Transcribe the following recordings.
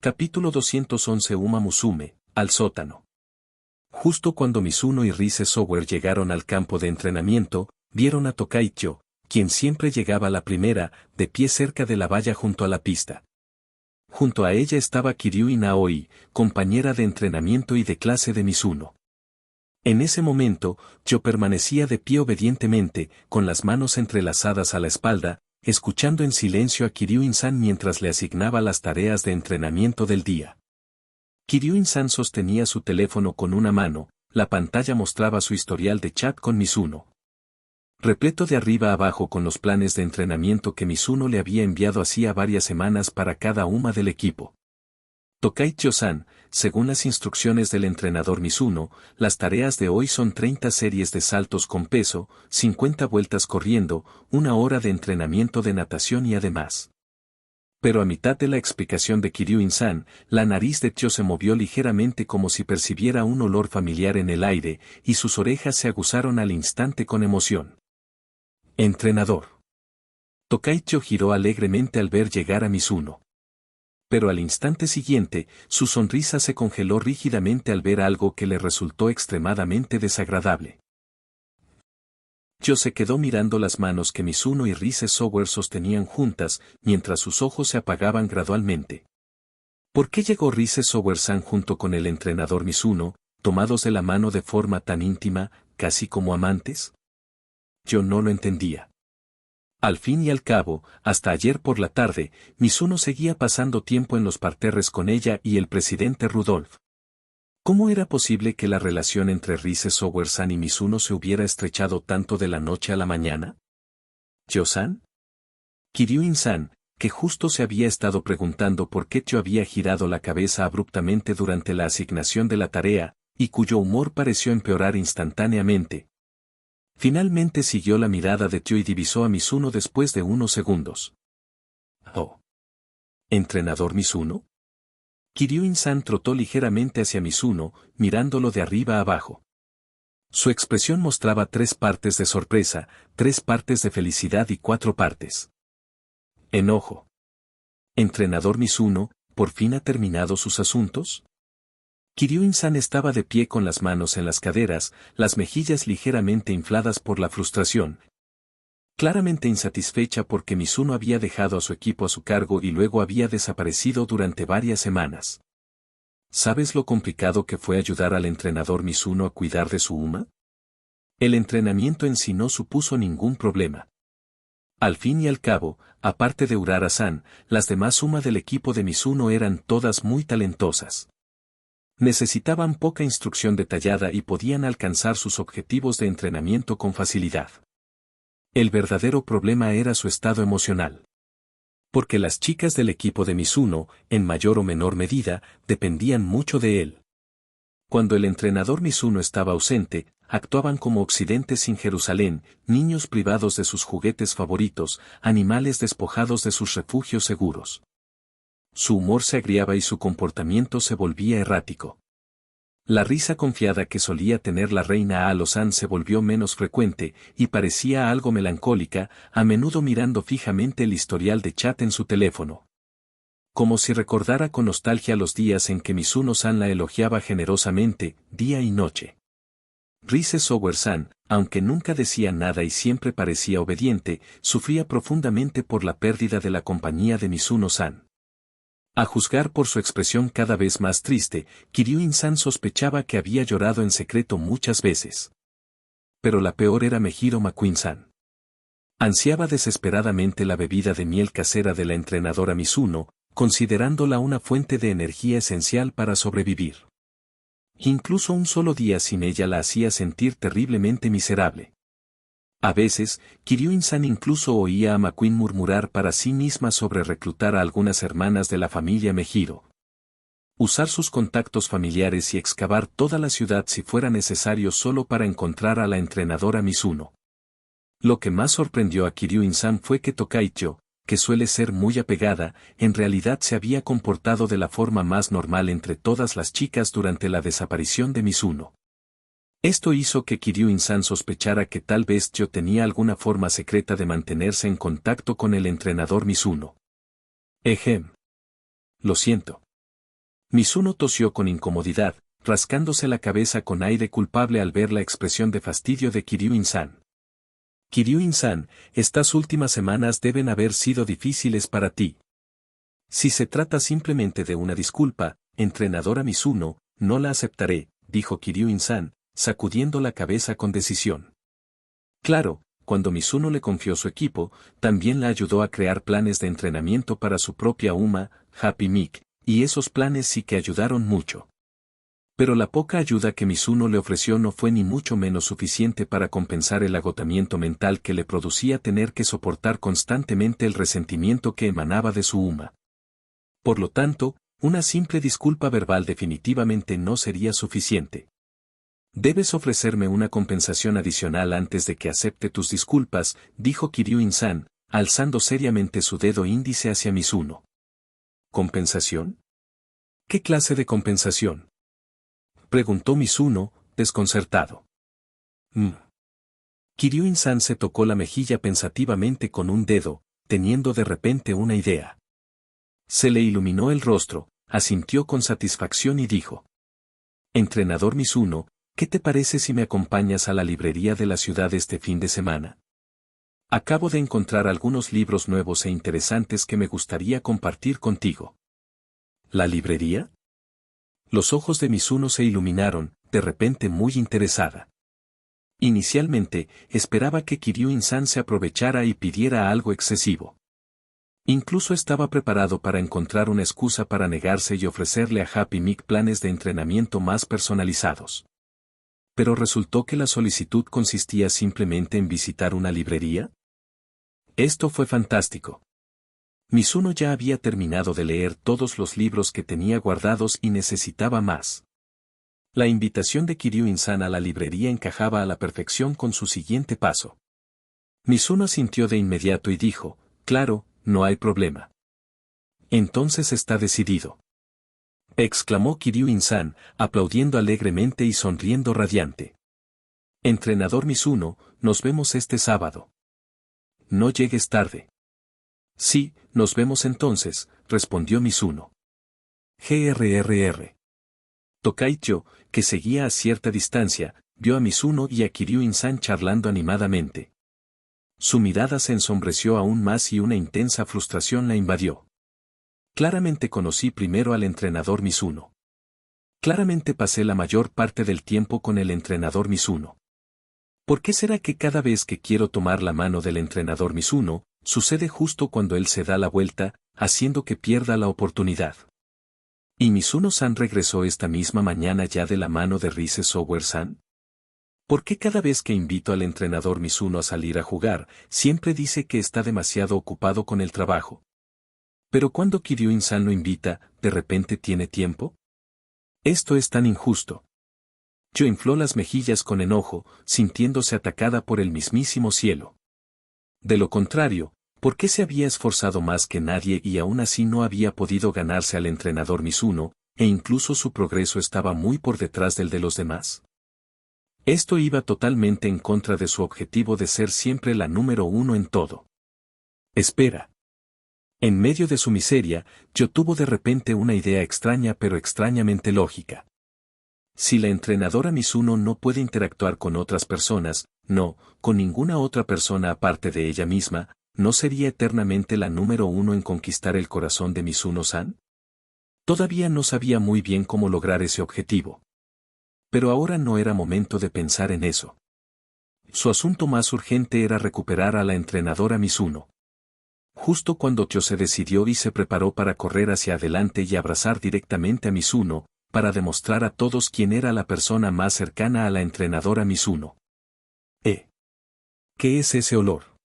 Capítulo 211 Uma Musume, al sótano. Justo cuando Mizuno y Rise Sower llegaron al campo de entrenamiento, vieron a Tokaicho, quien siempre llegaba a la primera, de pie cerca de la valla junto a la pista. Junto a ella estaba Kiryuin Naoi, compañera de entrenamiento y de clase de Mizuno. En ese momento, yo permanecía de pie obedientemente, con las manos entrelazadas a la espalda, escuchando en silencio a Kiryuin-san mientras le asignaba las tareas de entrenamiento del día. Kiryuin-san sostenía su teléfono con una mano, la pantalla mostraba su historial de chat con Mizuno. Repleto de arriba abajo con los planes de entrenamiento que Mizuno le había enviado hacía varias semanas para cada uma del equipo. Tokaicho-san, según las instrucciones del entrenador Mizuno, las tareas de hoy son 30 series de saltos con peso, 50 vueltas corriendo, 1 hora de entrenamiento de natación y además. Pero a mitad de la explicación de Kiryuin-san, la nariz de Tyo se movió ligeramente como si percibiera un olor familiar en el aire, y sus orejas se aguzaron al instante con emoción. Entrenador. Tokaicho giró alegremente al ver llegar a Mizuno. Pero al instante siguiente, su sonrisa se congeló rígidamente al ver algo que le resultó extremadamente desagradable. Yo se quedó mirando las manos que Mizuno y Rise Sower sostenían juntas, mientras sus ojos se apagaban gradualmente. ¿Por qué llegó Rise Sower-san junto con el entrenador Mizuno, tomados de la mano de forma tan íntima, casi como amantes? Yo no lo entendía. Al fin y al cabo, hasta ayer por la tarde, Mizuno seguía pasando tiempo en los parterres con ella y el presidente Rudolph. ¿Cómo era posible que la relación entre Rise Sower-san y Mizuno se hubiera estrechado tanto de la noche a la mañana? ¿Yo-san? Kiryuin-san, que justo se había estado preguntando por qué Tyo había girado la cabeza abruptamente durante la asignación de la tarea, y cuyo humor pareció empeorar instantáneamente. Finalmente siguió la mirada de Tyo y divisó a Mizuno después de unos segundos. Oh. ¿Entrenador Mizuno? Kiryuin-san trotó ligeramente hacia Mizuno, mirándolo de arriba a abajo. Su expresión mostraba 3 partes de sorpresa, 3 partes de felicidad y 4 partes. Enojo. ¿Entrenador Mizuno, por fin ha terminado sus asuntos? Kiryuin-san estaba de pie con las manos en las caderas, las mejillas ligeramente infladas por la frustración. Claramente insatisfecha porque Mizuno había dejado a su equipo a su cargo y luego había desaparecido durante varias semanas. ¿Sabes lo complicado que fue ayudar al entrenador Mizuno a cuidar de su uma? El entrenamiento en sí no supuso ningún problema. Al fin y al cabo, aparte de Urara-san, las demás uma del equipo de Mizuno eran todas muy talentosas. Necesitaban poca instrucción detallada y podían alcanzar sus objetivos de entrenamiento con facilidad. El verdadero problema era su estado emocional. Porque las chicas del equipo de Mizuno, en mayor o menor medida, dependían mucho de él. Cuando el entrenador Mizuno estaba ausente, actuaban como occidentes sin Jerusalén, niños privados de sus juguetes favoritos, animales despojados de sus refugios seguros. Su humor se agriaba y su comportamiento se volvía errático. La risa confiada que solía tener la reina Alo-san se volvió menos frecuente, y parecía algo melancólica, a menudo mirando fijamente el historial de chat en su teléfono. Como si recordara con nostalgia los días en que Mizuno-san la elogiaba generosamente, día y noche. Rise Sower-san, aunque nunca decía nada y siempre parecía obediente, sufría profundamente por la pérdida de la compañía de Mizuno-san. A juzgar por su expresión cada vez más triste, Kiryuin-san sospechaba que había llorado en secreto muchas veces. Pero la peor era Mejiro Makuin-san. Ansiaba desesperadamente la bebida de miel casera de la entrenadora Mizuno, considerándola una fuente de energía esencial para sobrevivir. Incluso un solo día sin ella la hacía sentir terriblemente miserable. A veces, Kiryuin-san incluso oía a Makuin murmurar para sí misma sobre reclutar a algunas hermanas de la familia Mejiro. Usar sus contactos familiares y excavar toda la ciudad si fuera necesario solo para encontrar a la entrenadora Mizuno. Lo que más sorprendió a Kiryuin-san fue que Tokaicho, que suele ser muy apegada, en realidad se había comportado de la forma más normal entre todas las chicas durante la desaparición de Mizuno. Esto hizo que Kiryuin-san sospechara que tal vez Tyo tenía alguna forma secreta de mantenerse en contacto con el entrenador Mizuno. Lo siento. Mizuno tosió con incomodidad, rascándose la cabeza con aire culpable al ver la expresión de fastidio de Kiryuin-san. Kiryuin-san, estas últimas semanas deben haber sido difíciles para ti. Si se trata simplemente de una disculpa, entrenadora Mizuno, no la aceptaré, dijo Kiryuin-san, sacudiendo la cabeza con decisión. Claro, cuando Mizuno le confió su equipo, también la ayudó a crear planes de entrenamiento para su propia UMA, Happy Mic, y esos planes sí que ayudaron mucho. Pero la poca ayuda que Mizuno le ofreció no fue ni mucho menos suficiente para compensar el agotamiento mental que le producía tener que soportar constantemente el resentimiento que emanaba de su UMA. Por lo tanto, una simple disculpa verbal definitivamente no sería suficiente. Debes ofrecerme una compensación adicional antes de que acepte tus disculpas, dijo Kiryuin-san, alzando seriamente su dedo índice hacia Mizuno. ¿Compensación? ¿Qué clase de compensación?, preguntó Mizuno, desconcertado. Kiryuin-san se tocó la mejilla pensativamente con un dedo, teniendo de repente una idea. Se le iluminó el rostro, asintió con satisfacción y dijo: Entrenador Mizuno, ¿qué te parece si me acompañas a la librería de la ciudad este fin de semana? Acabo de encontrar algunos libros nuevos e interesantes que me gustaría compartir contigo. ¿La librería? Los ojos de Mizuno se iluminaron, de repente muy interesada. Inicialmente, esperaba que Kiryuin-san se aprovechara y pidiera algo excesivo. Incluso estaba preparado para encontrar una excusa para negarse y ofrecerle a Happy Mic planes de entrenamiento más personalizados. Pero resultó que la solicitud consistía simplemente en visitar una librería. Esto fue fantástico. Mizuno ya había terminado de leer todos los libros que tenía guardados y necesitaba más. La invitación de Kiryuin-san a la librería encajaba a la perfección con su siguiente paso. Mizuno asintió de inmediato y dijo: claro, no hay problema. Entonces está decidido, exclamó Kiryuin-san, aplaudiendo alegremente y sonriendo radiante. Entrenador Mizuno, nos vemos este sábado. No llegues tarde. Sí, nos vemos entonces, respondió Mizuno. Grrr. Tokaicho, que seguía a cierta distancia, vio a Mizuno y a Kiryuin-san charlando animadamente. Su mirada se ensombreció aún más y una intensa frustración la invadió. Claramente conocí primero al entrenador Mizuno. Claramente pasé la mayor parte del tiempo con el entrenador Mizuno. ¿Por qué será que cada vez que quiero tomar la mano del entrenador Mizuno, sucede justo cuando él se da la vuelta, haciendo que pierda la oportunidad? ¿Y Mizuno-san regresó esta misma mañana ya de la mano de Rise Sower-san? ¿Por qué cada vez que invito al entrenador Mizuno a salir a jugar, siempre dice que está demasiado ocupado con el trabajo? Pero cuando Kiryuin-san lo invita, ¿de repente tiene tiempo? Esto es tan injusto. Yo infló las mejillas con enojo, sintiéndose atacada por el mismísimo cielo. De lo contrario, ¿por qué se había esforzado más que nadie y aún así no había podido ganarse al entrenador Mizuno, e incluso su progreso estaba muy por detrás del de los demás? Esto iba totalmente en contra de su objetivo de ser siempre la número uno en todo. Espera. En medio de su miseria, yo tuvo de repente una idea extraña pero extrañamente lógica. Si la entrenadora Mizuno no puede interactuar con otras personas, no, con ninguna otra persona aparte de ella misma, ¿no sería eternamente la número uno en conquistar el corazón de Mizuno-san? Todavía no sabía muy bien cómo lograr ese objetivo. Pero ahora no era momento de pensar en eso. Su asunto más urgente era recuperar a la entrenadora Mizuno. Justo cuando Kyo se decidió y se preparó para correr hacia adelante y abrazar directamente a Mizuno, para demostrar a todos quién era la persona más cercana a la entrenadora Mizuno. ¿Qué es ese olor?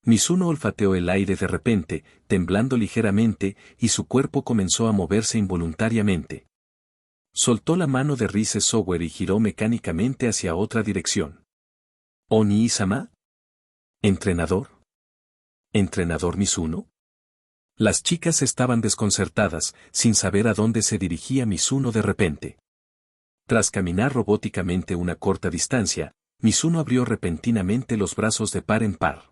Mizuno olfateó el aire de repente, temblando ligeramente, y su cuerpo comenzó a moverse involuntariamente. Soltó la mano de Rise Sower y giró mecánicamente hacia otra dirección. ¿Oni-sama? ¿Entrenador? ¿Entrenador Mizuno? Las chicas estaban desconcertadas, sin saber a dónde se dirigía Mizuno de repente. Tras caminar robóticamente una corta distancia, Mizuno abrió repentinamente los brazos de par en par.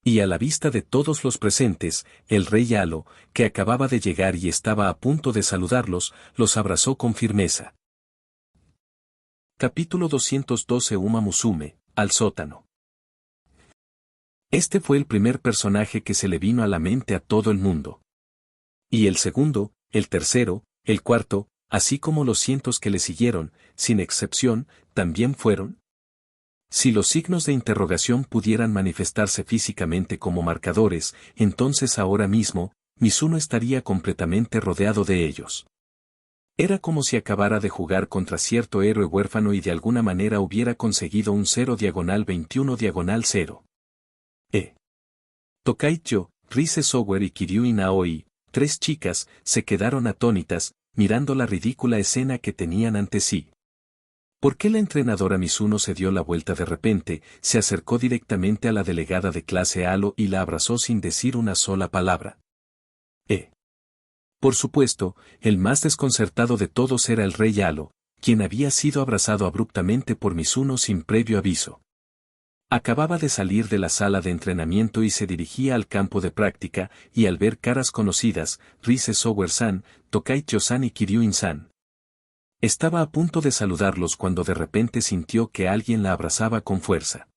Y a la vista de todos los presentes, el rey Alo, que acababa de llegar y estaba a punto de saludarlos, los abrazó con firmeza. Capítulo 212 Uma Musume, al sótano. Este fue el primer personaje que se le vino a la mente a todo el mundo. Y el segundo, el tercero, el cuarto, así como los cientos que le siguieron, sin excepción, también fueron. Si los signos de interrogación pudieran manifestarse físicamente como marcadores, entonces ahora mismo, Mizuno estaría completamente rodeado de ellos. Era como si acabara de jugar contra cierto héroe huérfano y de alguna manera hubiera conseguido un 0/21/0. Tokaicho, Rise Sower y Kiryuin Aoi, 3 chicas, se quedaron atónitas, mirando la ridícula escena que tenían ante sí. ¿Por qué la entrenadora Mizuno se dio la vuelta de repente, se acercó directamente a la delegada de clase Alo y la abrazó sin decir una sola palabra? Por supuesto, el más desconcertado de todos era el rey Alo, quien había sido abrazado abruptamente por Mizuno sin previo aviso. Acababa de salir de la sala de entrenamiento y se dirigía al campo de práctica, y al ver caras conocidas, Rise Sower-san, Tokaicho-san y Kiryuin-san, estaba a punto de saludarlos cuando de repente sintió que alguien la abrazaba con fuerza.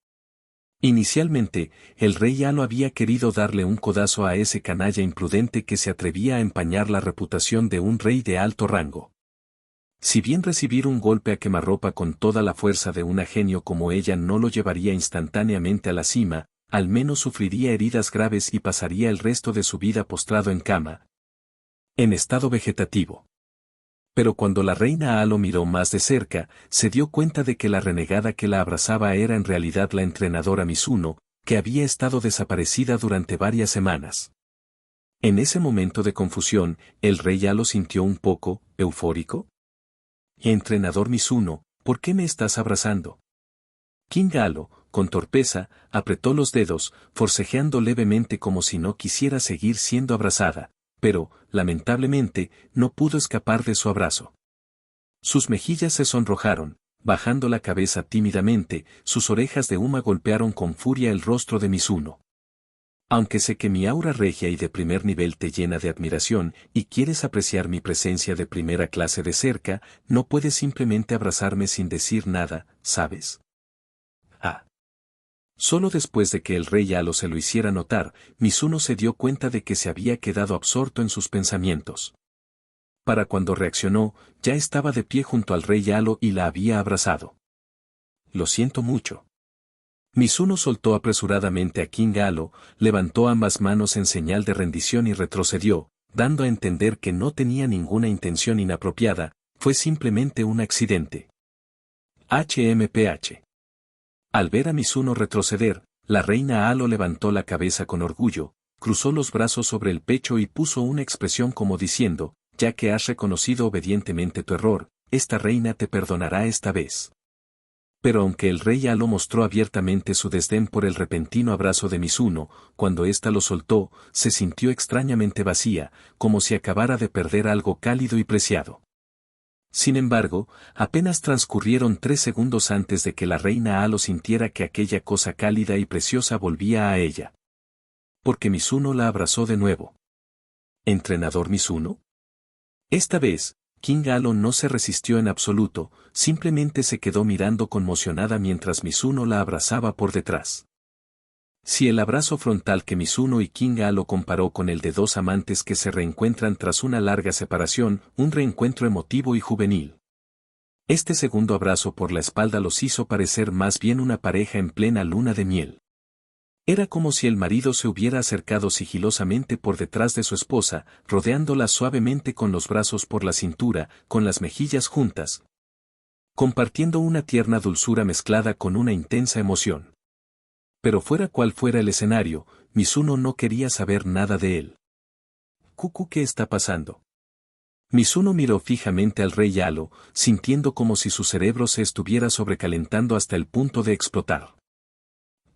Inicialmente, el rey Alo había querido darle un codazo a ese canalla imprudente que se atrevía a empañar la reputación de un rey de alto rango. Si bien recibir un golpe a quemarropa con toda la fuerza de una genio como ella no lo llevaría instantáneamente a la cima, al menos sufriría heridas graves y pasaría el resto de su vida postrado en cama, en estado vegetativo. Pero cuando la reina Alo miró más de cerca, se dio cuenta de que la renegada que la abrazaba era en realidad la entrenadora Mizuno, que había estado desaparecida durante varias semanas. En ese momento de confusión, el rey Alo sintió un poco, eufórico. «Entrenador Mizuno, ¿por qué me estás abrazando?» King Alo, con torpeza, apretó los dedos, forcejeando levemente como si no quisiera seguir siendo abrazada, pero, lamentablemente, no pudo escapar de su abrazo. Sus mejillas se sonrojaron, bajando la cabeza tímidamente, sus orejas de huma golpearon con furia el rostro de Mizuno. Aunque sé que mi aura regia y de primer nivel te llena de admiración y quieres apreciar mi presencia de primera clase de cerca, no puedes simplemente abrazarme sin decir nada, ¿sabes? Solo después de que el rey Alo se lo hiciera notar, Mizuno se dio cuenta de que se había quedado absorto en sus pensamientos. Para cuando reaccionó, ya estaba de pie junto al rey Alo y la había abrazado. «Lo siento mucho». Mizuno soltó apresuradamente a King Alo, levantó ambas manos en señal de rendición y retrocedió, dando a entender que no tenía ninguna intención inapropiada, fue simplemente un accidente. HMPH. Al ver a Mizuno retroceder, la reina Alo levantó la cabeza con orgullo, cruzó los brazos sobre el pecho y puso una expresión como diciendo, ya que has reconocido obedientemente tu error, esta reina te perdonará esta vez. Pero aunque el rey Alo mostró abiertamente su desdén por el repentino abrazo de Mizuno, cuando ésta lo soltó, se sintió extrañamente vacía, como si acabara de perder algo cálido y preciado. Sin embargo, apenas transcurrieron 3 segundos antes de que la reina Alo sintiera que aquella cosa cálida y preciosa volvía a ella. Porque Mizuno la abrazó de nuevo. ¿Entrenador Mizuno? Esta vez, King Alo no se resistió en absoluto, simplemente se quedó mirando conmocionada mientras Mizuno la abrazaba por detrás. Si el abrazo frontal que Mizuno y King Alo comparó con el de dos amantes que se reencuentran tras una larga separación, un reencuentro emotivo y juvenil. Este segundo abrazo por la espalda los hizo parecer más bien una pareja en plena luna de miel. Era como si el marido se hubiera acercado sigilosamente por detrás de su esposa, rodeándola suavemente con los brazos por la cintura, con las mejillas juntas, compartiendo una tierna dulzura mezclada con una intensa emoción. Pero fuera cual fuera el escenario, Mizuno no quería saber nada de él. ¿Qué está pasando? Mizuno miró fijamente al rey Alo, sintiendo como si su cerebro se estuviera sobrecalentando hasta el punto de explotar.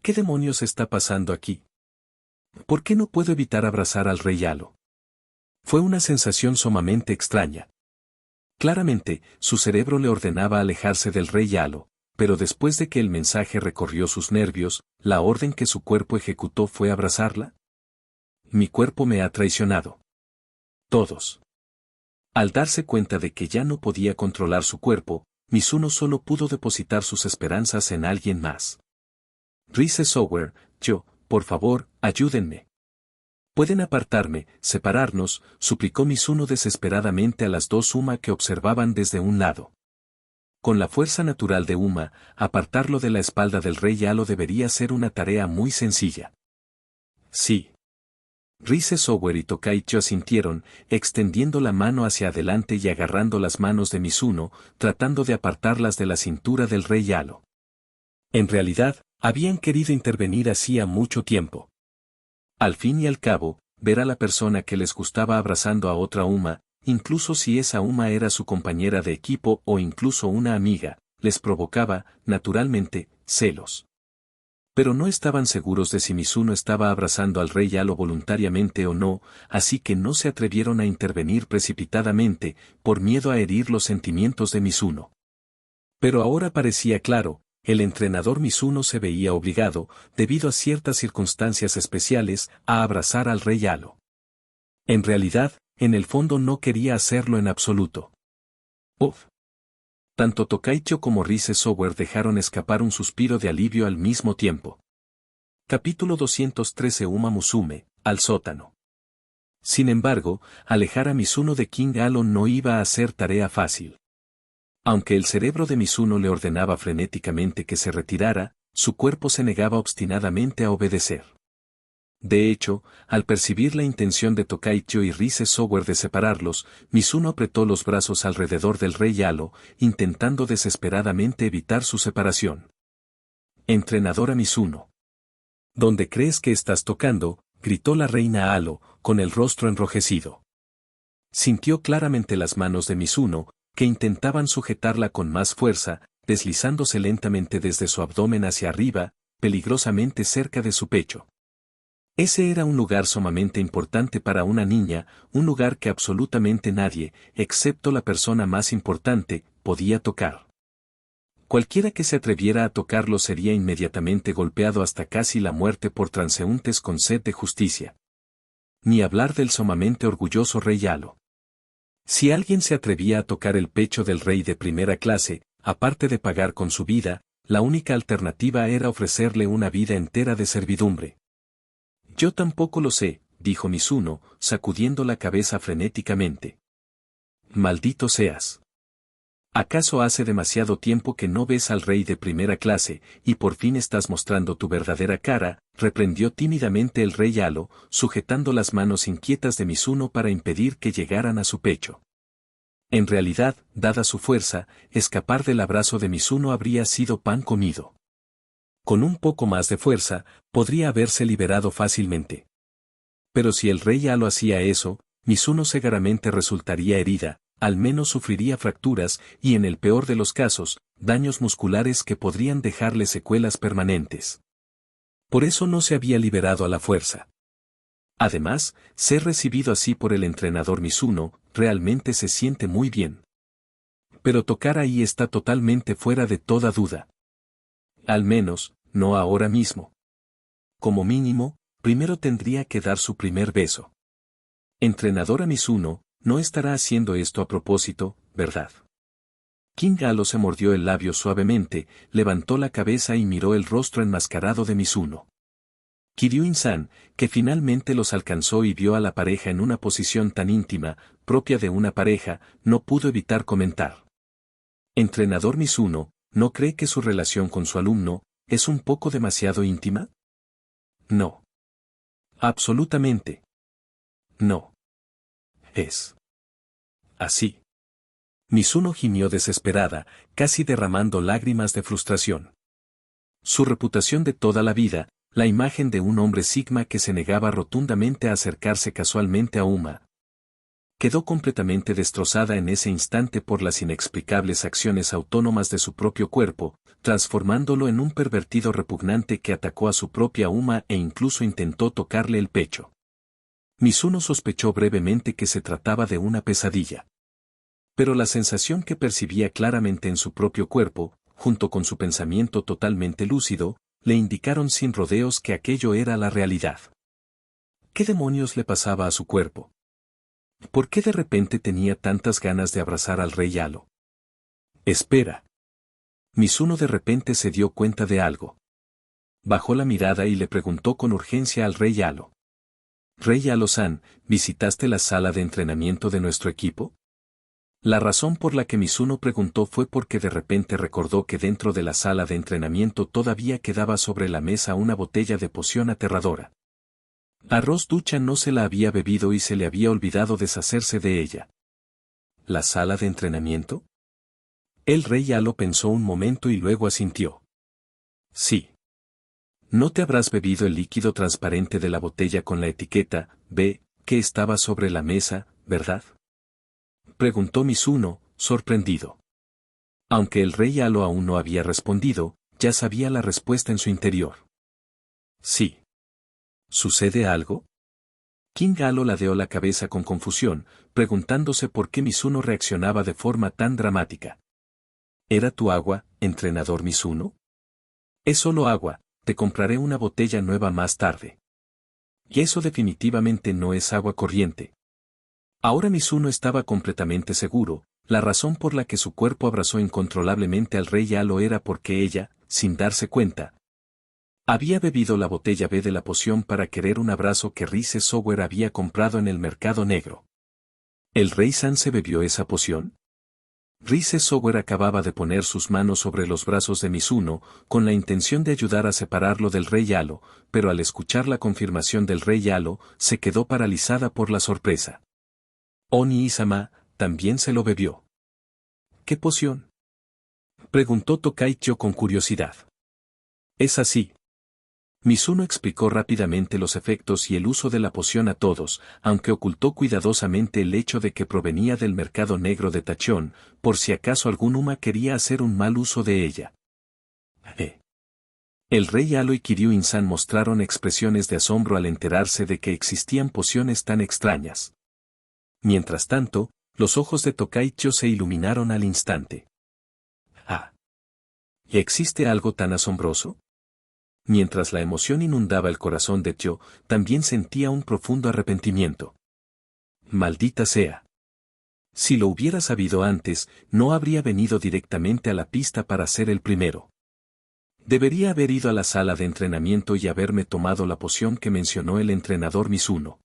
¿Qué demonios está pasando aquí? ¿Por qué no puedo evitar abrazar al rey Alo? Fue una sensación sumamente extraña. Claramente, su cerebro le ordenaba alejarse del rey Alo, pero después de que el mensaje recorrió sus nervios, la orden que su cuerpo ejecutó fue abrazarla. Mi cuerpo me ha traicionado. Todos. Al darse cuenta de que ya no podía controlar su cuerpo, Mizuno solo pudo depositar sus esperanzas en alguien más. Rise Sower, por favor, ayúdenme. Pueden apartarme, separarnos, suplicó Mizuno desesperadamente a las dos Uma que observaban desde un lado. Con la fuerza natural de Uma, apartarlo de la espalda del rey Yalo debería ser una tarea muy sencilla. Sí. Rise Sower y Tokaicho asintieron, extendiendo la mano hacia adelante y agarrando las manos de Mizuno, tratando de apartarlas de la cintura del rey Yalo. En realidad, habían querido intervenir hacía mucho tiempo. Al fin y al cabo, ver a la persona que les gustaba abrazando a otra Uma, incluso si esa Uma era su compañera de equipo o incluso una amiga, les provocaba, naturalmente, celos. Pero no estaban seguros de si Mizuno estaba abrazando al rey Yalo voluntariamente o no, así que no se atrevieron a intervenir precipitadamente, por miedo a herir los sentimientos de Mizuno. Pero ahora parecía claro, el entrenador Mizuno se veía obligado, debido a ciertas circunstancias especiales, a abrazar al rey Yalo. En realidad, en el fondo no quería hacerlo en absoluto. Uf. Tanto Tokaicho como Rise Sower dejaron escapar un suspiro de alivio al mismo tiempo. Capítulo 213 Uma Musume, al sótano. Sin embargo, alejar a Mizuno de King Yalo no iba a ser tarea fácil. Aunque el cerebro de Mizuno le ordenaba frenéticamente que se retirara, su cuerpo se negaba obstinadamente a obedecer. De hecho, al percibir la intención de Tokaicho y Rise Sower de separarlos, Mizuno apretó los brazos alrededor del rey Yalo, intentando desesperadamente evitar su separación. Entrenadora Mizuno. ¿Dónde crees que estás tocando?, gritó la reina Alo, con el rostro enrojecido. Sintió claramente las manos de Mizuno, que intentaban sujetarla con más fuerza, deslizándose lentamente desde su abdomen hacia arriba, peligrosamente cerca de su pecho. Ese era un lugar sumamente importante para una niña, un lugar que absolutamente nadie, excepto la persona más importante, podía tocar. Cualquiera que se atreviera a tocarlo sería inmediatamente golpeado hasta casi la muerte por transeúntes con sed de justicia. Ni hablar del sumamente orgulloso rey Yalo. Si alguien se atrevía a tocar el pecho del rey de primera clase, aparte de pagar con su vida, la única alternativa era ofrecerle una vida entera de servidumbre. Yo tampoco lo sé, dijo Mizuno, sacudiendo la cabeza frenéticamente. Maldito seas. ¿Acaso hace demasiado tiempo que no ves al rey de primera clase, y por fin estás mostrando tu verdadera cara?, reprendió tímidamente el rey Yalo, sujetando las manos inquietas de Mizuno para impedir que llegaran a su pecho. En realidad, dada su fuerza, escapar del abrazo de Mizuno habría sido pan comido. Con un poco más de fuerza, podría haberse liberado fácilmente. Pero si el rey Yalo hacía eso, Mizuno seguramente resultaría herida, al menos sufriría fracturas y en el peor de los casos, daños musculares que podrían dejarle secuelas permanentes. Por eso no se había liberado a la fuerza. Además, ser recibido así por el entrenador Mizuno, realmente se siente muy bien. Pero tocar ahí está totalmente fuera de toda duda. Al menos, no ahora mismo. Como mínimo, primero tendría que dar su primer beso. Entrenadora Mizuno, no estará haciendo esto a propósito, ¿verdad? King Yalo se mordió el labio suavemente, levantó la cabeza y miró el rostro enmascarado de Mizuno. Kiryuin-san, que finalmente los alcanzó y vio a la pareja en una posición tan íntima, propia de una pareja, no pudo evitar comentar. Entrenador Mizuno, ¿no cree que su relación con su alumno es un poco demasiado íntima? No. Absolutamente. No. Es así. Mizuno gimió desesperada, casi derramando lágrimas de frustración. Su reputación de toda la vida, la imagen de un hombre Sigma que se negaba rotundamente a acercarse casualmente a Uma, quedó completamente destrozada en ese instante por las inexplicables acciones autónomas de su propio cuerpo, transformándolo en un pervertido repugnante que atacó a su propia Uma e incluso intentó tocarle el pecho. Mizuno sospechó brevemente que se trataba de una pesadilla. Pero la sensación que percibía claramente en su propio cuerpo, junto con su pensamiento totalmente lúcido, le indicaron sin rodeos que aquello era la realidad. ¿Qué demonios le pasaba a su cuerpo? ¿Por qué de repente tenía tantas ganas de abrazar al rey Halo? Espera. Mizuno de repente se dio cuenta de algo. Bajó la mirada y le preguntó con urgencia al rey Halo. Rey Halo-san, ¿visitaste la sala de entrenamiento de nuestro equipo? La razón por la que Mizuno preguntó fue porque de repente recordó que dentro de la sala de entrenamiento todavía quedaba sobre la mesa una botella de poción aterradora. Arroz Ducha no se la había bebido y se le había olvidado deshacerse de ella. ¿La sala de entrenamiento? El rey Halo pensó un momento y luego asintió. Sí. ¿No te habrás bebido el líquido transparente de la botella con la etiqueta B, que estaba sobre la mesa, verdad? Preguntó Mizuno, sorprendido. Aunque el rey Halo aún no había respondido, ya sabía la respuesta en su interior. Sí. ¿Sucede algo? King Halo ladeó la cabeza con confusión, preguntándose por qué Mizuno reaccionaba de forma tan dramática. ¿Era tu agua, entrenador Mizuno? Es solo agua, te compraré una botella nueva más tarde. Y eso definitivamente no es agua corriente. Ahora Mizuno estaba completamente seguro, la razón por la que su cuerpo abrazó incontrolablemente al rey Halo era porque ella, sin darse cuenta, había bebido la botella B de la poción para querer un abrazo que Rise Software había comprado en el mercado negro. ¿El rey San se bebió esa poción? Rise Software acababa de poner sus manos sobre los brazos de Mizuno, con la intención de ayudar a separarlo del rey Halo, pero al escuchar la confirmación del rey Halo, se quedó paralizada por la sorpresa. Oni-sama también se lo bebió. ¿Qué poción? Preguntó Tokaicho con curiosidad. Es así. Mizuno explicó rápidamente los efectos y el uso de la poción a todos, aunque ocultó cuidadosamente el hecho de que provenía del mercado negro de Tachón, por si acaso algún Uma quería hacer un mal uso de ella. El rey Halo y Kiryu-in-san mostraron expresiones de asombro al enterarse de que existían pociones tan extrañas. Mientras tanto, los ojos de Tokaicho se iluminaron al instante. Ah. ¿Y existe algo tan asombroso? Mientras la emoción inundaba el corazón de Tyo, también sentía un profundo arrepentimiento. Maldita sea. Si lo hubiera sabido antes, no habría venido directamente a la pista para ser el primero. Debería haber ido a la sala de entrenamiento y haberme tomado la poción que mencionó el entrenador Mizuno.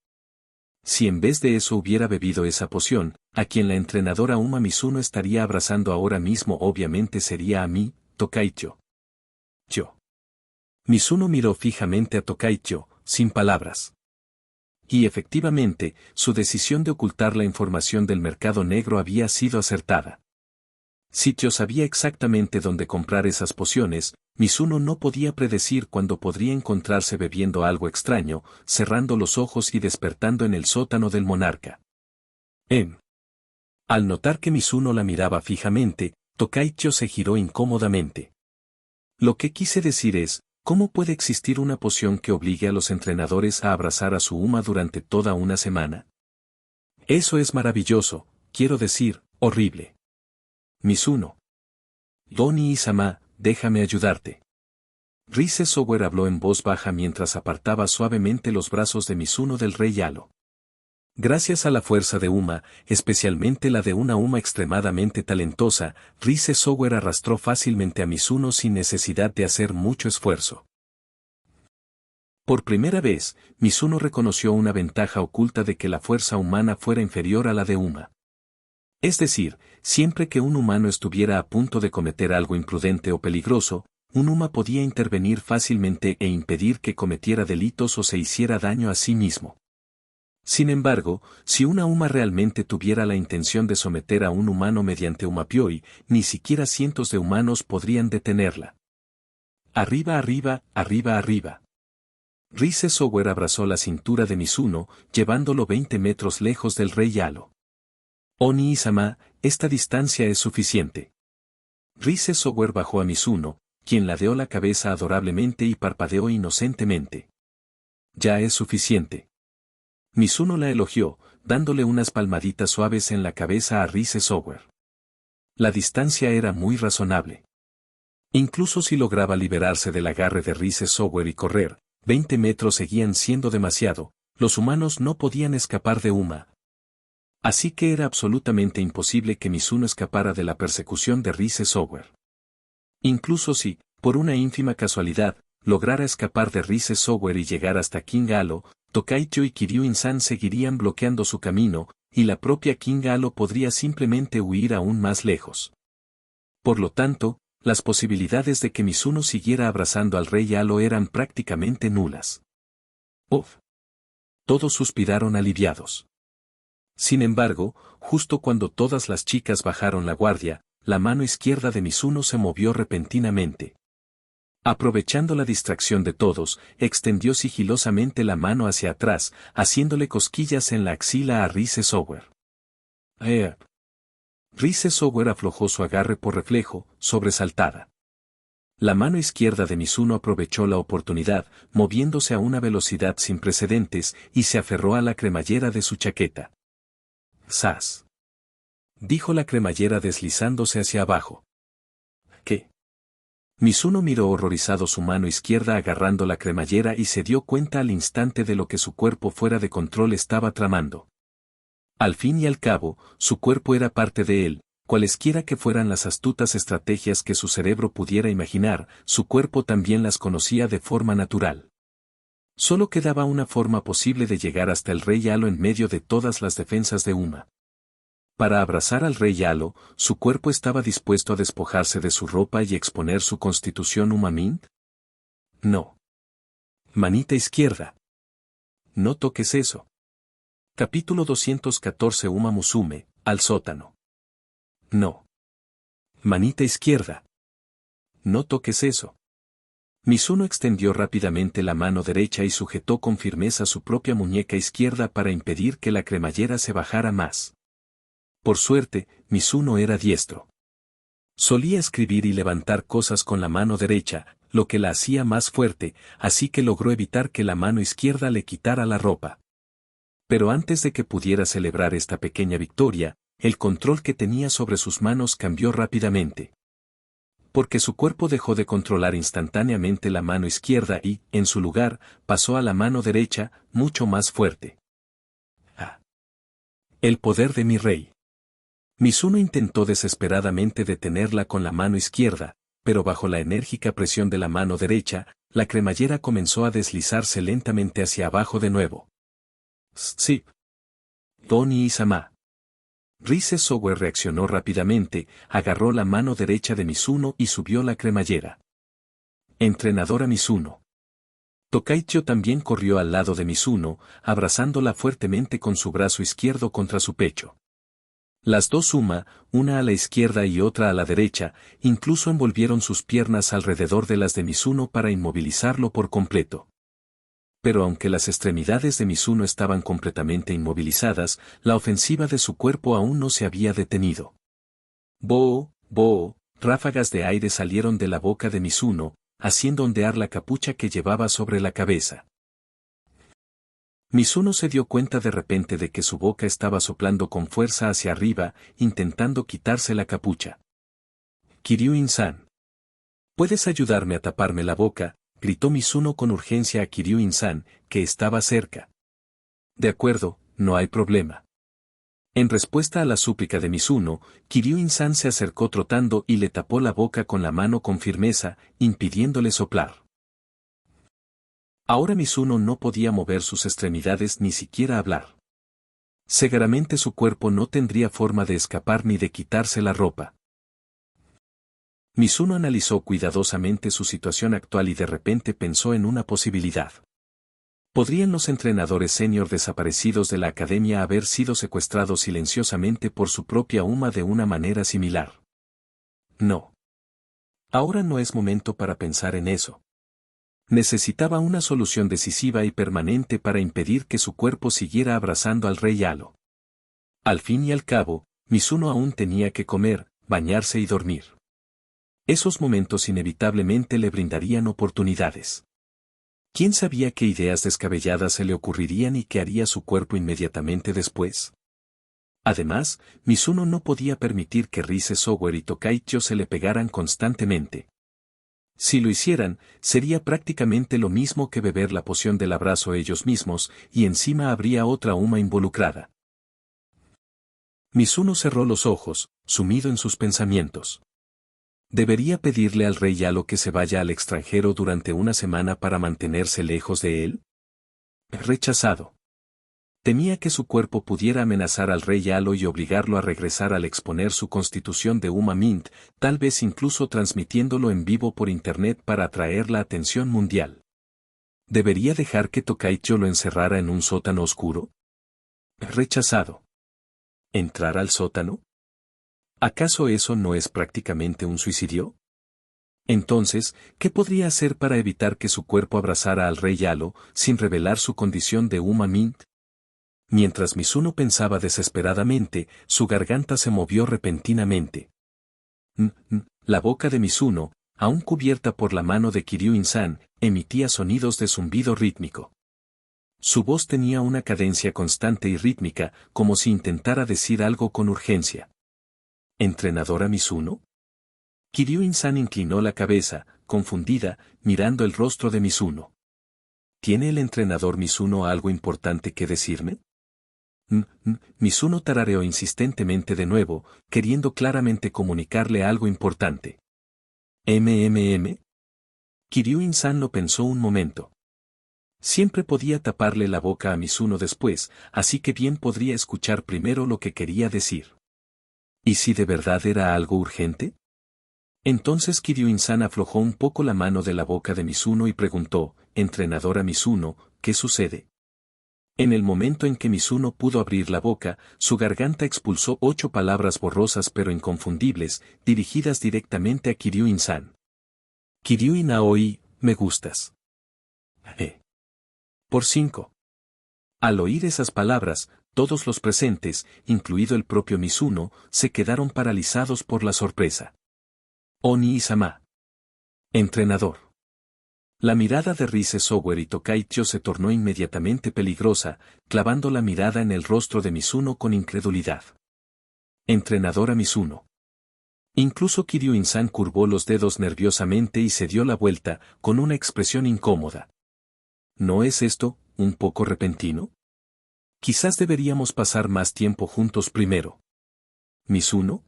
Si en vez de eso hubiera bebido esa poción, a quien la entrenadora Uma Mizuno estaría abrazando ahora mismo obviamente sería a mí, Tokaicho. Yo. Mizuno miró fijamente a Tokaicho, sin palabras. Y efectivamente, su decisión de ocultar la información del mercado negro había sido acertada. Si Tyo sabía exactamente dónde comprar esas pociones, Mizuno no podía predecir cuándo podría encontrarse bebiendo algo extraño, cerrando los ojos y despertando en el sótano del monarca. Al notar que Mizuno la miraba fijamente, Tokaicho se giró incómodamente. Lo que quise decir es, ¿cómo puede existir una poción que obligue a los entrenadores a abrazar a su Uma durante toda una semana? Eso es maravilloso, quiero decir, horrible. Mizuno. Doni-sama, déjame ayudarte. Rise Software habló en voz baja mientras apartaba suavemente los brazos de Mizuno del rey Halo. Gracias a la fuerza de Uma, especialmente la de una Uma extremadamente talentosa, Rise Software arrastró fácilmente a Mizuno sin necesidad de hacer mucho esfuerzo. Por primera vez, Mizuno reconoció una ventaja oculta de que la fuerza humana fuera inferior a la de Uma. Es decir, siempre que un humano estuviera a punto de cometer algo imprudente o peligroso, un Uma podía intervenir fácilmente e impedir que cometiera delitos o se hiciera daño a sí mismo. Sin embargo, si una Uma realmente tuviera la intención de someter a un humano mediante Umapioi, ni siquiera cientos de humanos podrían detenerla. Arriba, arriba, arriba, arriba. Rise Software abrazó la cintura de Mizuno, llevándolo 20 metros lejos del rey Halo. Oni-sama, esta distancia es suficiente. Rise Software bajó a Mizuno, quien ladeó la cabeza adorablemente y parpadeó inocentemente. Ya es suficiente. Mizuno la elogió, dándole unas palmaditas suaves en la cabeza a Rise Software. La distancia era muy razonable. Incluso si lograba liberarse del agarre de Rise Software y correr, 20 metros seguían siendo demasiado, los humanos no podían escapar de Uma. Así que era absolutamente imposible que Mizuno escapara de la persecución de Rise Software. Incluso si, por una ínfima casualidad, lograra escapar de Rise Software y llegar hasta King Halo, Tokaicho y Kiryu-Insan seguirían bloqueando su camino, y la propia King Halo podría simplemente huir aún más lejos. Por lo tanto, las posibilidades de que Mizuno siguiera abrazando al rey Halo eran prácticamente nulas. Uf. Todos suspiraron aliviados. Sin embargo, justo cuando todas las chicas bajaron la guardia, la mano izquierda de Mizuno se movió repentinamente. Aprovechando la distracción de todos, extendió sigilosamente la mano hacia atrás, haciéndole cosquillas en la axila a Rise Software. Rise Software aflojó su agarre por reflejo, sobresaltada. La mano izquierda de Mizuno aprovechó la oportunidad, moviéndose a una velocidad sin precedentes, y se aferró a la cremallera de su chaqueta. ¡Zas!, dijo la cremallera deslizándose hacia abajo. ¿Qué? Mizuno miró horrorizado su mano izquierda agarrando la cremallera y se dio cuenta al instante de lo que su cuerpo fuera de control estaba tramando. Al fin y al cabo, su cuerpo era parte de él, cualesquiera que fueran las astutas estrategias que su cerebro pudiera imaginar, su cuerpo también las conocía de forma natural. Solo quedaba una forma posible de llegar hasta el rey Halo en medio de todas las defensas de Uma. Para abrazar al rey Halo, su cuerpo estaba dispuesto a despojarse de su ropa y exponer su constitución Uma-Mint. No. Manita izquierda. No toques eso. Capítulo 214 Uma Musume, al sótano. No. Manita izquierda. No toques eso. Mizuno extendió rápidamente la mano derecha y sujetó con firmeza su propia muñeca izquierda para impedir que la cremallera se bajara más. Por suerte, Mizuno era diestro. Solía escribir y levantar cosas con la mano derecha, lo que la hacía más fuerte, así que logró evitar que la mano izquierda le quitara la ropa. Pero antes de que pudiera celebrar esta pequeña victoria, el control que tenía sobre sus manos cambió rápidamente. Porque su cuerpo dejó de controlar instantáneamente la mano izquierda y, en su lugar, pasó a la mano derecha, mucho más fuerte. ¡Ah! El poder de mi rey. Mizuno intentó desesperadamente detenerla con la mano izquierda, pero bajo la enérgica presión de la mano derecha, la cremallera comenzó a deslizarse lentamente hacia abajo de nuevo. ¡Zip! Doni Isama. Rise Software reaccionó rápidamente, agarró la mano derecha de Mizuno y subió la cremallera. Entrenadora Mizuno. Tokaicho también corrió al lado de Mizuno, abrazándola fuertemente con su brazo izquierdo contra su pecho. Las dos Uma, una a la izquierda y otra a la derecha, incluso envolvieron sus piernas alrededor de las de Mizuno para inmovilizarlo por completo. Pero aunque las extremidades de Mizuno estaban completamente inmovilizadas, la ofensiva de su cuerpo aún no se había detenido. ¡Boo! ¡Boo! Ráfagas de aire salieron de la boca de Mizuno, haciendo ondear la capucha que llevaba sobre la cabeza. Mizuno se dio cuenta de repente de que su boca estaba soplando con fuerza hacia arriba, intentando quitarse la capucha. Kiryu-Insan. ¿Puedes ayudarme a taparme la boca?, gritó Mizuno con urgencia a Kiryu-Insan, que estaba cerca. De acuerdo, no hay problema. En respuesta a la súplica de Mizuno, Kiryu-Insan se acercó trotando y le tapó la boca con la mano con firmeza, impidiéndole soplar. Ahora Mizuno no podía mover sus extremidades ni siquiera hablar. Seguramente su cuerpo no tendría forma de escapar ni de quitarse la ropa. Mizuno analizó cuidadosamente su situación actual y de repente pensó en una posibilidad. ¿Podrían los entrenadores senior desaparecidos de la academia haber sido secuestrados silenciosamente por su propia Uma de una manera similar? No. Ahora no es momento para pensar en eso. Necesitaba una solución decisiva y permanente para impedir que su cuerpo siguiera abrazando al rey Halo. Al fin y al cabo, Mizuno aún tenía que comer, bañarse y dormir. Esos momentos inevitablemente le brindarían oportunidades. ¿Quién sabía qué ideas descabelladas se le ocurrirían y qué haría su cuerpo inmediatamente después? Además, Mizuno no podía permitir que Rise Software y Tokaicho se le pegaran constantemente. Si lo hicieran, sería prácticamente lo mismo que beber la poción del abrazo ellos mismos, y encima habría otra Uma involucrada. Mizuno cerró los ojos, sumido en sus pensamientos. ¿Debería pedirle al rey Yalo que se vaya al extranjero durante una semana para mantenerse lejos de él? Rechazado. Temía que su cuerpo pudiera amenazar al rey Yalo y obligarlo a regresar al exponer su constitución de Uma Mint, tal vez incluso transmitiéndolo en vivo por internet para atraer la atención mundial. ¿Debería dejar que Tokaicho lo encerrara en un sótano oscuro? Rechazado. ¿Entrar al sótano? ¿Acaso eso no es prácticamente un suicidio? Entonces, ¿qué podría hacer para evitar que su cuerpo abrazara al rey Yalo, sin revelar su condición de Uma Mint? Mientras Mizuno pensaba desesperadamente, su garganta se movió repentinamente. La boca de Mizuno, aún cubierta por la mano de Kiryu-in-san, emitía sonidos de zumbido rítmico. Su voz tenía una cadencia constante y rítmica, como si intentara decir algo con urgencia. ¿Entrenadora Mizuno? Kiryu-in-san inclinó la cabeza, confundida, mirando el rostro de Mizuno. ¿Tiene el entrenador Mizuno algo importante que decirme? Mizuno tarareó insistentemente de nuevo, queriendo claramente comunicarle algo importante. ¿MMM? Kiryu-in-san lo pensó un momento. Siempre podía taparle la boca a Mizuno después, así que bien podría escuchar primero lo que quería decir. ¿Y si de verdad era algo urgente? Entonces Kiryu-in-san aflojó un poco la mano de la boca de Mizuno y preguntó, «Entrenadora Mizuno, ¿qué sucede?» En el momento en que Mizuno pudo abrir la boca, su garganta expulsó 8 palabras borrosas pero inconfundibles, dirigidas directamente a Kiryu-in-san. Kiryu-in Aoi, me gustas. Por 5. Al oír esas palabras, todos los presentes, incluido el propio Mizuno, se quedaron paralizados por la sorpresa. Oni-sama. Entrenador. La mirada de Rise Sower y Tokaicho se tornó inmediatamente peligrosa, clavando la mirada en el rostro de Mizuno con incredulidad. Entrenadora Mizuno. Incluso Kiryu-in-san curvó los dedos nerviosamente y se dio la vuelta, con una expresión incómoda. ¿No es esto un poco repentino? Quizás deberíamos pasar más tiempo juntos primero. ¿Mizuno?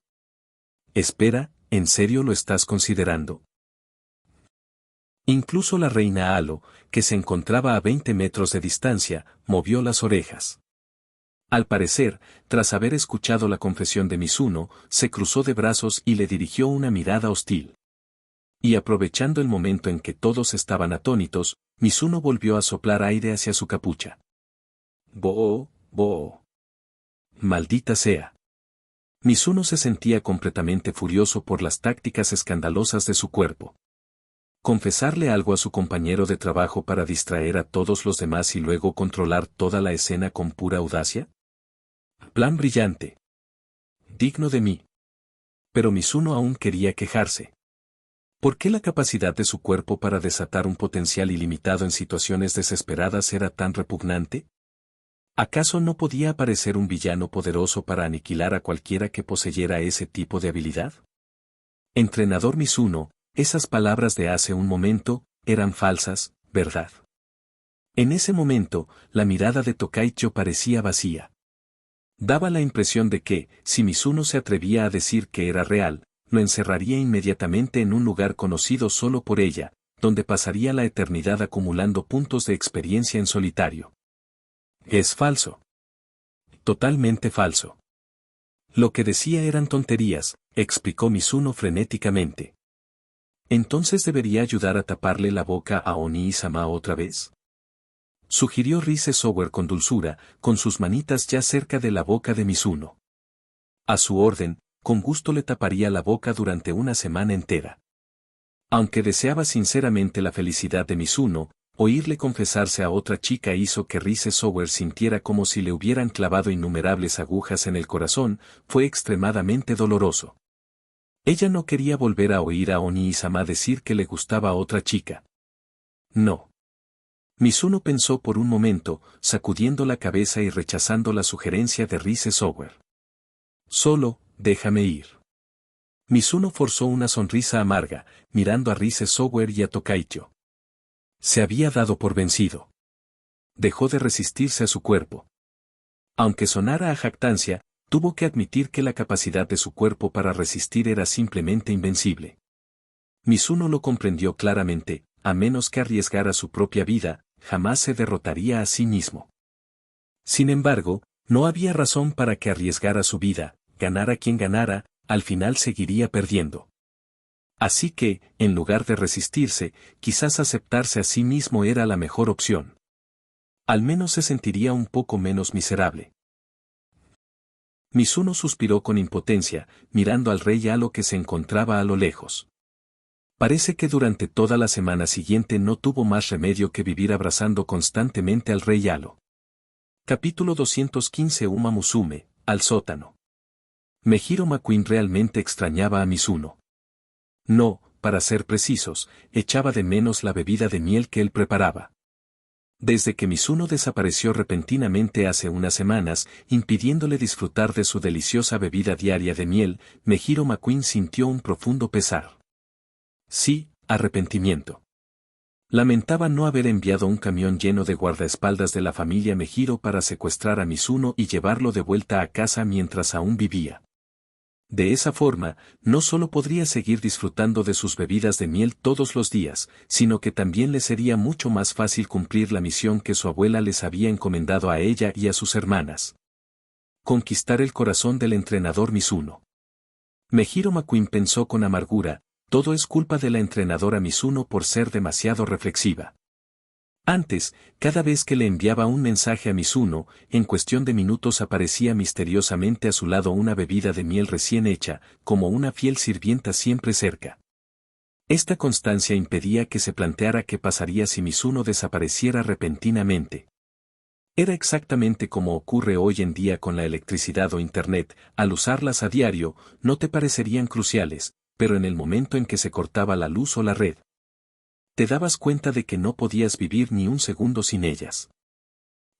Espera, ¿en serio lo estás considerando? Incluso la reina Alo, que se encontraba a 20 metros de distancia, movió las orejas. Al parecer, tras haber escuchado la confesión de Mizuno, se cruzó de brazos y le dirigió una mirada hostil. Y aprovechando el momento en que todos estaban atónitos, Mizuno volvió a soplar aire hacia su capucha. «Boo, boo. Maldita sea». Mizuno se sentía completamente furioso por las tácticas escandalosas de su cuerpo. Confesarle algo a su compañero de trabajo para distraer a todos los demás y luego controlar toda la escena con pura audacia. Plan brillante. Digno de mí. Pero Mizuno aún quería quejarse. ¿Por qué la capacidad de su cuerpo para desatar un potencial ilimitado en situaciones desesperadas era tan repugnante? ¿Acaso no podía aparecer un villano poderoso para aniquilar a cualquiera que poseyera ese tipo de habilidad? Entrenador Mizuno, esas palabras de hace un momento, eran falsas, ¿verdad? En ese momento, la mirada de Tokaicho parecía vacía. Daba la impresión de que, si Mizuno se atrevía a decir que era real, lo encerraría inmediatamente en un lugar conocido solo por ella, donde pasaría la eternidad acumulando puntos de experiencia en solitario. Es falso. Totalmente falso. Lo que decía eran tonterías, explicó Mizuno frenéticamente. ¿Entonces debería ayudar a taparle la boca a Oni-sama otra vez? Sugirió Rise Sower con dulzura, con sus manitas ya cerca de la boca de Mizuno. A su orden, con gusto le taparía la boca durante una semana entera. Aunque deseaba sinceramente la felicidad de Mizuno, oírle confesarse a otra chica hizo que Rise Sower sintiera como si le hubieran clavado innumerables agujas en el corazón, fue extremadamente doloroso. Ella no quería volver a oír a Oni-sama decir que le gustaba a otra chica. No. Mizuno pensó por un momento, sacudiendo la cabeza y rechazando la sugerencia de Rise Sower. Solo, déjame ir. Mizuno forzó una sonrisa amarga, mirando a Rise Sower y a Tokaicho. Se había dado por vencido. Dejó de resistirse a su cuerpo. Aunque sonara a jactancia, tuvo que admitir que la capacidad de su cuerpo para resistir era simplemente invencible. Mizuno lo comprendió claramente, a menos que arriesgara su propia vida, jamás se derrotaría a sí mismo. Sin embargo, no había razón para que arriesgara su vida, ganara quien ganara, al final seguiría perdiendo. Así que, en lugar de resistirse, quizás aceptarse a sí mismo era la mejor opción. Al menos se sentiría un poco menos miserable. Mizuno suspiró con impotencia, mirando al rey Halo que se encontraba a lo lejos. Parece que durante toda la semana siguiente no tuvo más remedio que vivir abrazando constantemente al rey Halo. Capítulo 215 Uma Musume, al sótano. Mejiro McQueen realmente extrañaba a Mizuno. No, para ser precisos, echaba de menos la bebida de miel que él preparaba. Desde que Mizuno desapareció repentinamente hace unas semanas, impidiéndole disfrutar de su deliciosa bebida diaria de miel, Mejiro McQueen sintió un profundo pesar. Sí, arrepentimiento. Lamentaba no haber enviado un camión lleno de guardaespaldas de la familia Mejiro para secuestrar a Mizuno y llevarlo de vuelta a casa mientras aún vivía. De esa forma, no solo podría seguir disfrutando de sus bebidas de miel todos los días, sino que también le sería mucho más fácil cumplir la misión que su abuela les había encomendado a ella y a sus hermanas. Conquistar el corazón del entrenador Mizuno. Mejiro McQueen pensó con amargura, todo es culpa de la entrenadora Mizuno por ser demasiado reflexiva. Antes, cada vez que le enviaba un mensaje a Mizuno, en cuestión de minutos aparecía misteriosamente a su lado una bebida de miel recién hecha, como una fiel sirvienta siempre cerca. Esta constancia impedía que se planteara qué pasaría si Mizuno desapareciera repentinamente. Era exactamente como ocurre hoy en día con la electricidad o Internet, al usarlas a diario, no te parecerían cruciales, pero en el momento en que se cortaba la luz o la red, te dabas cuenta de que no podías vivir ni un segundo sin ellas.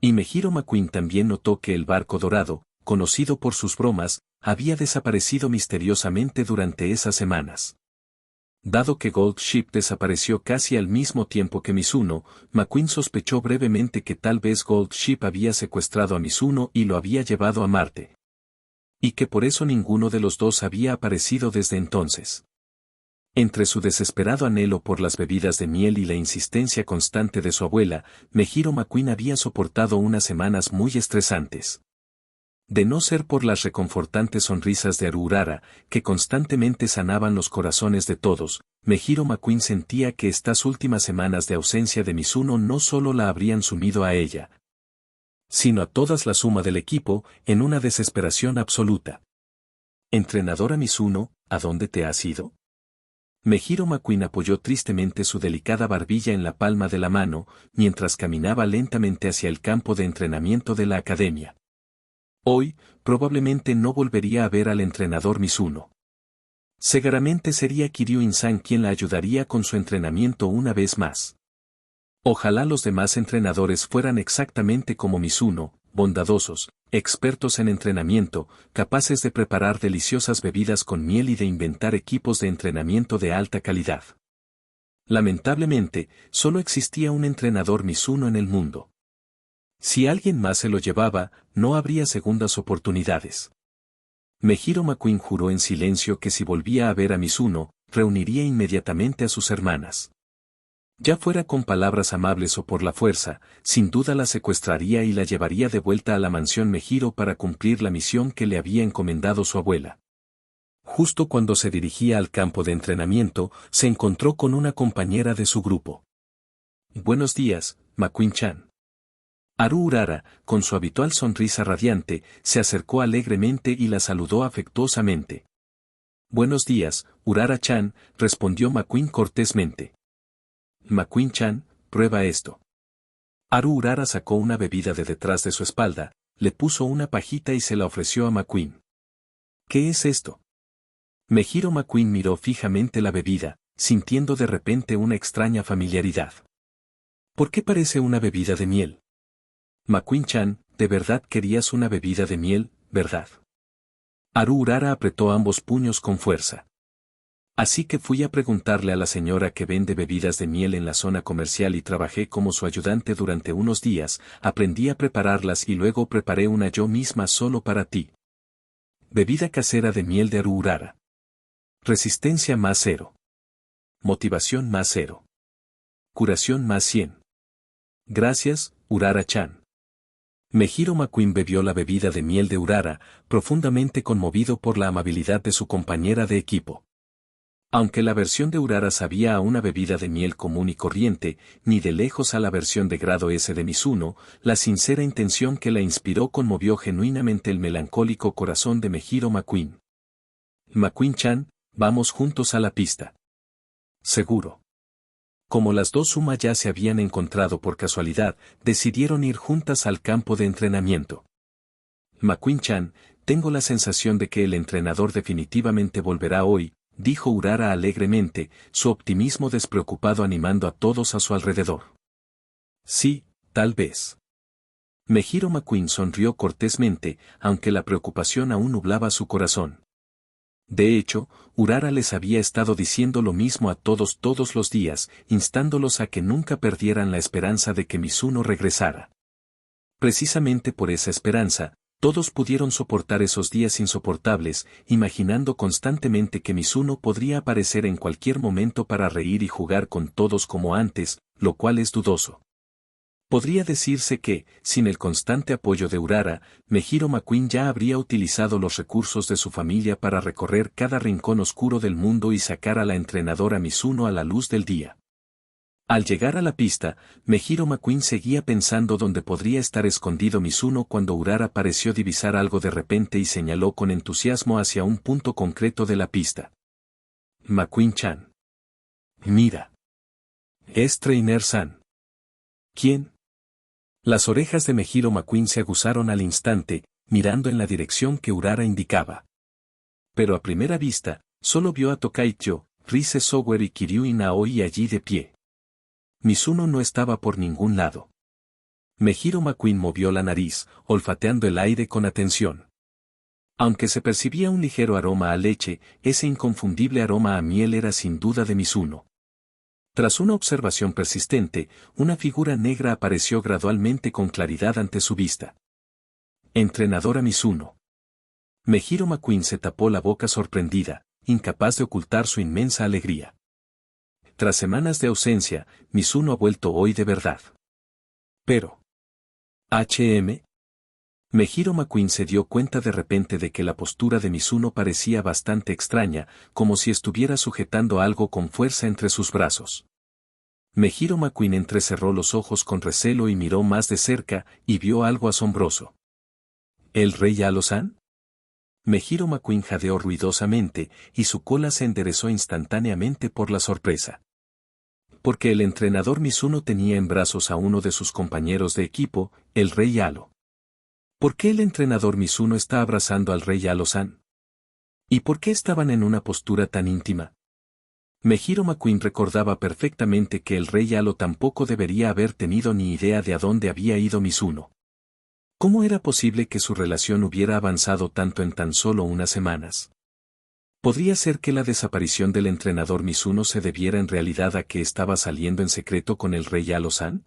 Y Mejiro McQueen también notó que el barco dorado, conocido por sus bromas, había desaparecido misteriosamente durante esas semanas. Dado que Gold Ship desapareció casi al mismo tiempo que Mizuno, McQueen sospechó brevemente que tal vez Gold Ship había secuestrado a Mizuno y lo había llevado a Marte. Y que por eso ninguno de los dos había aparecido desde entonces. Entre su desesperado anhelo por las bebidas de miel y la insistencia constante de su abuela, Mejiro McQueen había soportado unas semanas muy estresantes. De no ser por las reconfortantes sonrisas de Haru Urara, que constantemente sanaban los corazones de todos, Mejiro McQueen sentía que estas últimas semanas de ausencia de Mizuno no solo la habrían sumido a ella, sino a toda la suma del equipo, en una desesperación absoluta. Entrenadora Mizuno, ¿a dónde te has ido? Mejiro McQueen apoyó tristemente su delicada barbilla en la palma de la mano, mientras caminaba lentamente hacia el campo de entrenamiento de la academia. Hoy, probablemente no volvería a ver al entrenador Mizuno. Seguramente sería Kiryu-in-san quien la ayudaría con su entrenamiento una vez más. Ojalá los demás entrenadores fueran exactamente como Mizuno, bondadosos, expertos en entrenamiento, capaces de preparar deliciosas bebidas con miel y de inventar equipos de entrenamiento de alta calidad. Lamentablemente, solo existía un entrenador Mizuno en el mundo. Si alguien más se lo llevaba, no habría segundas oportunidades. Mejiro McQueen juró en silencio que si volvía a ver a Mizuno, reuniría inmediatamente a sus hermanas. Ya fuera con palabras amables o por la fuerza, sin duda la secuestraría y la llevaría de vuelta a la mansión Mejiro para cumplir la misión que le había encomendado su abuela. Justo cuando se dirigía al campo de entrenamiento, se encontró con una compañera de su grupo. Buenos días, McQueen-chan. Haru Urara, con su habitual sonrisa radiante, se acercó alegremente y la saludó afectuosamente. Buenos días, Urara-chan, respondió McQueen cortésmente. McQueen-chan, prueba esto. Haru Urara sacó una bebida de detrás de su espalda, le puso una pajita y se la ofreció a McQueen. ¿Qué es esto? Mejiro McQueen miró fijamente la bebida, sintiendo de repente una extraña familiaridad. ¿Por qué parece una bebida de miel? McQueen-chan, de verdad querías una bebida de miel, ¿verdad? Haru Urara apretó ambos puños con fuerza. Así que fui a preguntarle a la señora que vende bebidas de miel en la zona comercial y trabajé como su ayudante durante unos días, aprendí a prepararlas y luego preparé una yo misma solo para ti. Bebida casera de miel de Aru Urara. Resistencia más 0. Motivación más 0. Curación más 100. Gracias, Urara-chan. Mejiro McQueen bebió la bebida de miel de Urara, profundamente conmovido por la amabilidad de su compañera de equipo. Aunque la versión de Urara sabía a una bebida de miel común y corriente, ni de lejos a la versión de grado S de Mizuno, la sincera intención que la inspiró conmovió genuinamente el melancólico corazón de Mejiro McQueen. McQueen-chan, vamos juntos a la pista. Seguro. Como las dos Suma ya se habían encontrado por casualidad, decidieron ir juntas al campo de entrenamiento. McQueen-chan, tengo la sensación de que el entrenador definitivamente volverá hoy, dijo Urara alegremente, su optimismo despreocupado animando a todos a su alrededor. Sí, tal vez. Mejiro McQueen sonrió cortésmente, aunque la preocupación aún nublaba su corazón. De hecho, Urara les había estado diciendo lo mismo a todos los días, instándolos a que nunca perdieran la esperanza de que Mizuno regresara. Precisamente por esa esperanza, todos pudieron soportar esos días insoportables, imaginando constantemente que Mizuno podría aparecer en cualquier momento para reír y jugar con todos como antes, lo cual es dudoso. Podría decirse que, sin el constante apoyo de Urara, Mejiro McQueen ya habría utilizado los recursos de su familia para recorrer cada rincón oscuro del mundo y sacar a la entrenadora Mizuno a la luz del día. Al llegar a la pista, Mejiro McQueen seguía pensando dónde podría estar escondido Mizuno cuando Urara pareció divisar algo de repente y señaló con entusiasmo hacia un punto concreto de la pista. McQueen-chan. Mira. Es Trainer-san. ¿Quién? Las orejas de Mejiro McQueen se aguzaron al instante, mirando en la dirección que Urara indicaba. Pero a primera vista, solo vio a Tokaicho, Rise Sower y Kiryu Naoi allí de pie. Mizuno no estaba por ningún lado. Mejiro McQueen movió la nariz, olfateando el aire con atención. Aunque se percibía un ligero aroma a leche, ese inconfundible aroma a miel era sin duda de Mizuno. Tras una observación persistente, una figura negra apareció gradualmente con claridad ante su vista. Entrenadora Mizuno. Mejiro McQueen se tapó la boca sorprendida, incapaz de ocultar su inmensa alegría. Tras semanas de ausencia, Mizuno ha vuelto hoy de verdad. Pero... ¿HM? Mejiro McQueen se dio cuenta de repente de que la postura de Mizuno parecía bastante extraña, como si estuviera sujetando algo con fuerza entre sus brazos. Mejiro McQueen entrecerró los ojos con recelo y miró más de cerca, y vio algo asombroso. ¿El rey Yalo-san? Mejiro McQueen jadeó ruidosamente, y su cola se enderezó instantáneamente por la sorpresa. Porque el entrenador Mizuno tenía en brazos a uno de sus compañeros de equipo, el rey Yalo. ¿Por qué el entrenador Mizuno está abrazando al rey Yalo-san? ¿Y por qué estaban en una postura tan íntima? Mejiro McQueen recordaba perfectamente que el rey Yalo tampoco debería haber tenido ni idea de a dónde había ido Mizuno. ¿Cómo era posible que su relación hubiera avanzado tanto en tan solo unas semanas? ¿Podría ser que la desaparición del entrenador Mizuno se debiera en realidad a que estaba saliendo en secreto con el rey Yalo-san?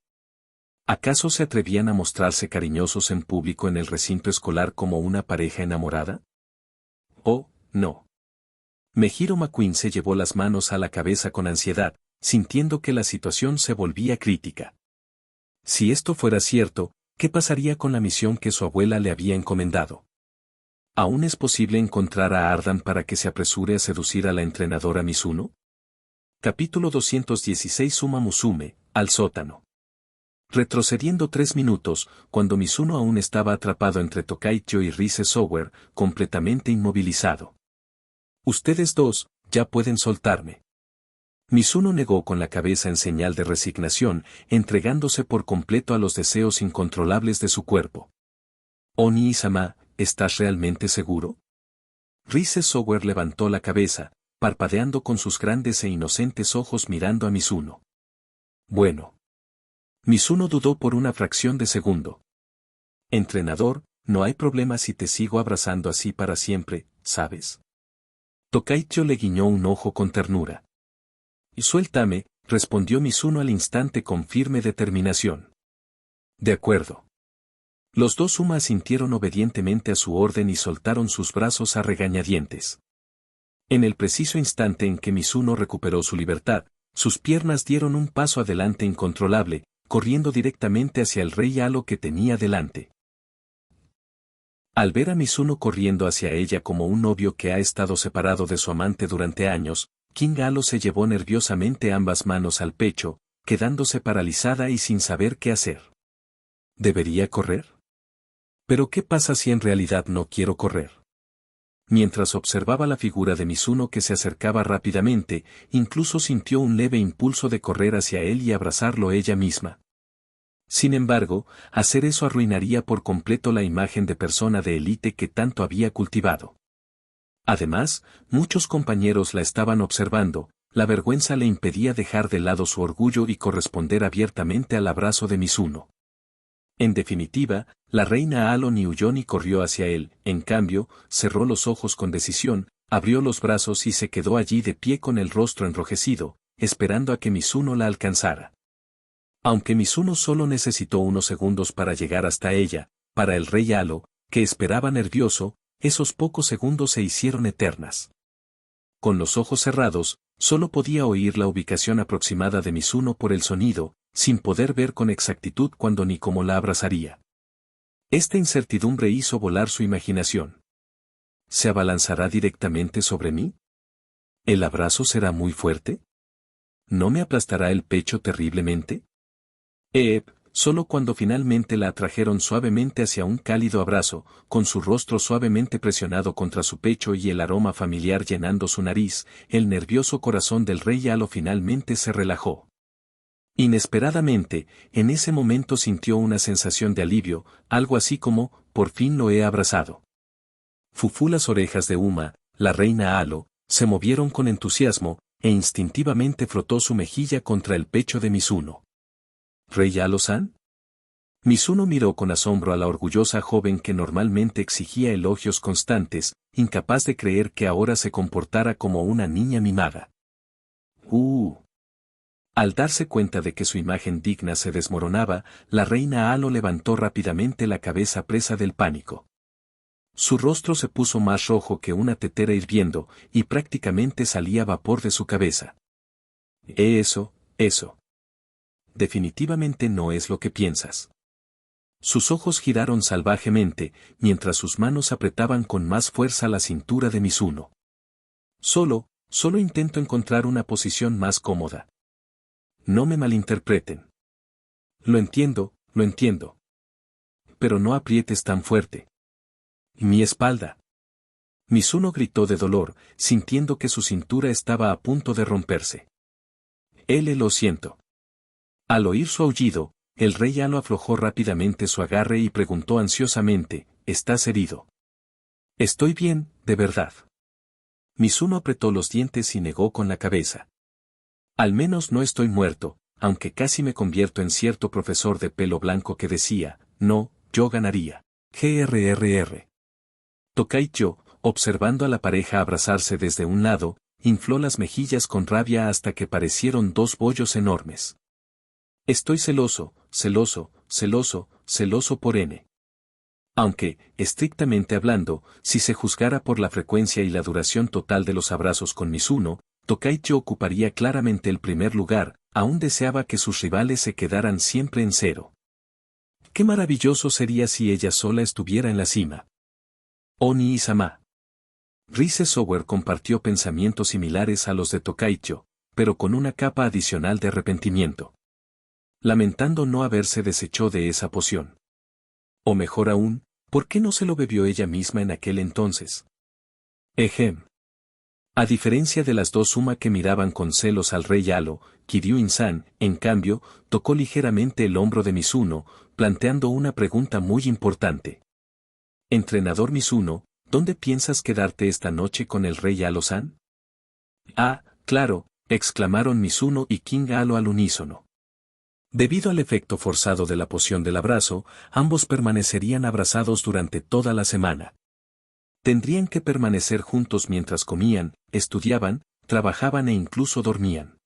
¿Acaso se atrevían a mostrarse cariñosos en público en el recinto escolar como una pareja enamorada? Oh, no. Mejiro McQueen se llevó las manos a la cabeza con ansiedad, sintiendo que la situación se volvía crítica. Si esto fuera cierto, ¿qué pasaría con la misión que su abuela le había encomendado? ¿Aún es posible encontrar a Ardan para que se apresure a seducir a la entrenadora Mizuno? Capítulo 216 Suma Musume, al sótano. Retrocediendo 3 minutos, cuando Mizuno aún estaba atrapado entre Tokaicho y Rise Sower, completamente inmovilizado. Ustedes dos, ya pueden soltarme. Mizuno negó con la cabeza en señal de resignación, entregándose por completo a los deseos incontrolables de su cuerpo. Oni-sama, ¿estás realmente seguro? Rise Sower levantó la cabeza, parpadeando con sus grandes e inocentes ojos mirando a Mizuno. Bueno. Mizuno dudó por una fracción de segundo. Entrenador, no hay problema si te sigo abrazando así para siempre, ¿sabes? Tokaicho le guiñó un ojo con ternura. Y suéltame, respondió Mizuno al instante con firme determinación. De acuerdo. Los dos Uma asintieron obedientemente a su orden y soltaron sus brazos a regañadientes. En el preciso instante en que Mizuno recuperó su libertad, sus piernas dieron un paso adelante incontrolable, corriendo directamente hacia el rey Alo que tenía delante. Al ver a Mizuno corriendo hacia ella como un novio que ha estado separado de su amante durante años, King Alo se llevó nerviosamente ambas manos al pecho, quedándose paralizada y sin saber qué hacer. ¿Debería correr? ¿Pero qué pasa si en realidad no quiero correr? Mientras observaba la figura de Mizuno que se acercaba rápidamente, incluso sintió un leve impulso de correr hacia él y abrazarlo ella misma. Sin embargo, hacer eso arruinaría por completo la imagen de persona de élite que tanto había cultivado. Además, muchos compañeros la estaban observando, la vergüenza le impedía dejar de lado su orgullo y corresponder abiertamente al abrazo de Mizuno. En definitiva, la reina Alo ni huyó ni corrió hacia él, en cambio, cerró los ojos con decisión, abrió los brazos y se quedó allí de pie con el rostro enrojecido, esperando a que Mizuno la alcanzara. Aunque Mizuno solo necesitó unos segundos para llegar hasta ella, para el rey Alo, que esperaba nervioso, esos pocos segundos se hicieron eternas. Con los ojos cerrados, solo podía oír la ubicación aproximada de Mizuno por el sonido, sin poder ver con exactitud cuándo ni cómo la abrazaría. Esta incertidumbre hizo volar su imaginación. ¿Se abalanzará directamente sobre mí? ¿El abrazo será muy fuerte? ¿No me aplastará el pecho terriblemente? Solo cuando finalmente la atrajeron suavemente hacia un cálido abrazo, con su rostro suavemente presionado contra su pecho y el aroma familiar llenando su nariz, el nervioso corazón del rey Alo finalmente se relajó. Inesperadamente, en ese momento sintió una sensación de alivio, algo así como, por fin lo he abrazado. Las orejas de Uma, la reina Alo, se movieron con entusiasmo, e instintivamente frotó su mejilla contra el pecho de Mizuno. ¿Rey Alo-san? Mizuno miró con asombro a la orgullosa joven que normalmente exigía elogios constantes, incapaz de creer que ahora se comportara como una niña mimada. Al darse cuenta de que su imagen digna se desmoronaba, la reina Alo levantó rápidamente la cabeza presa del pánico. Su rostro se puso más rojo que una tetera hirviendo, y prácticamente salía vapor de su cabeza. Eso. Definitivamente no es lo que piensas. Sus ojos giraron salvajemente, mientras sus manos apretaban con más fuerza la cintura de Mizuno. Solo intento encontrar una posición más cómoda. No me malinterpreten. Lo entiendo. Pero no aprietes tan fuerte. Mi espalda. Mizuno gritó de dolor, sintiendo que su cintura estaba a punto de romperse. Lo siento. Al oír su aullido, el rey Alo aflojó rápidamente su agarre y preguntó ansiosamente, ¿estás herido? Estoy bien, de verdad. Mizuno apretó los dientes y negó con la cabeza. Al menos no estoy muerto, aunque casi me convierto en cierto profesor de pelo blanco que decía, no, yo ganaría. Grrr. Tokaicho, observando a la pareja abrazarse desde un lado, infló las mejillas con rabia hasta que parecieron dos bollos enormes. Estoy celoso por N. Aunque, estrictamente hablando, si se juzgara por la frecuencia y la duración total de los abrazos con Mizuno, Tokaicho ocuparía claramente el primer lugar, aún deseaba que sus rivales se quedaran siempre en cero. Qué maravilloso sería si ella sola estuviera en la cima. Oni-sama. Rise Sower compartió pensamientos similares a los de Tokaicho, pero con una capa adicional de arrepentimiento. Lamentando no haberse deshecho de esa poción. O mejor aún, ¿por qué no se lo bebió ella misma en aquel entonces? A diferencia de las dos Uma que miraban con celos al rey Alo, Kiryu-in-san, en cambio, tocó ligeramente el hombro de Mizuno, planteando una pregunta muy importante. Entrenador Mizuno, ¿dónde piensas quedarte esta noche con el rey Alo-san? Ah, claro, exclamaron Mizuno y King Alo al unísono. Debido al efecto forzado de la poción del abrazo, ambos permanecerían abrazados durante toda la semana. Tendrían que permanecer juntos mientras comían, estudiaban, trabajaban e incluso dormían.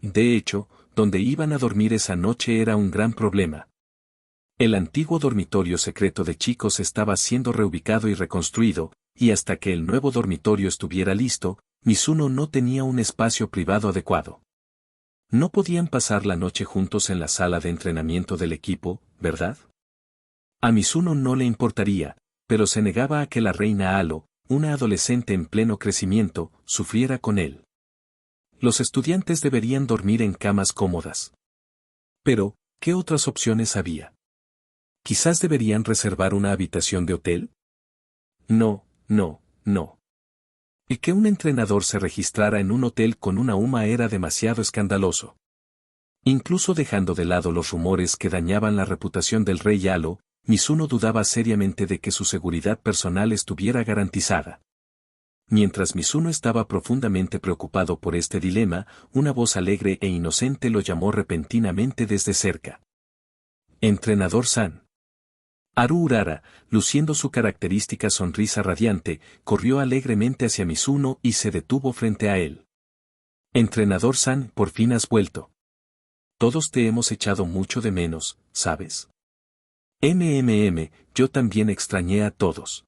De hecho, donde iban a dormir esa noche era un gran problema. El antiguo dormitorio secreto de chicos estaba siendo reubicado y reconstruido, y hasta que el nuevo dormitorio estuviera listo, Mizuno no tenía un espacio privado adecuado. No podían pasar la noche juntos en la sala de entrenamiento del equipo, ¿verdad? A Mizuno no le importaría, pero se negaba a que la reina Alo, una adolescente en pleno crecimiento, sufriera con él. Los estudiantes deberían dormir en camas cómodas. Pero, ¿qué otras opciones había? ¿Quizás deberían reservar una habitación de hotel? No, no, no. Y que un entrenador se registrara en un hotel con una UMA era demasiado escandaloso. Incluso dejando de lado los rumores que dañaban la reputación del rey Alo, Mizuno dudaba seriamente de que su seguridad personal estuviera garantizada. Mientras Mizuno estaba profundamente preocupado por este dilema, una voz alegre e inocente lo llamó repentinamente desde cerca. Entrenador San. Haru Urara, luciendo su característica sonrisa radiante, corrió alegremente hacia Mizuno y se detuvo frente a él. Entrenador San, por fin has vuelto. Todos te hemos echado mucho de menos, ¿sabes? Yo también extrañé a todos.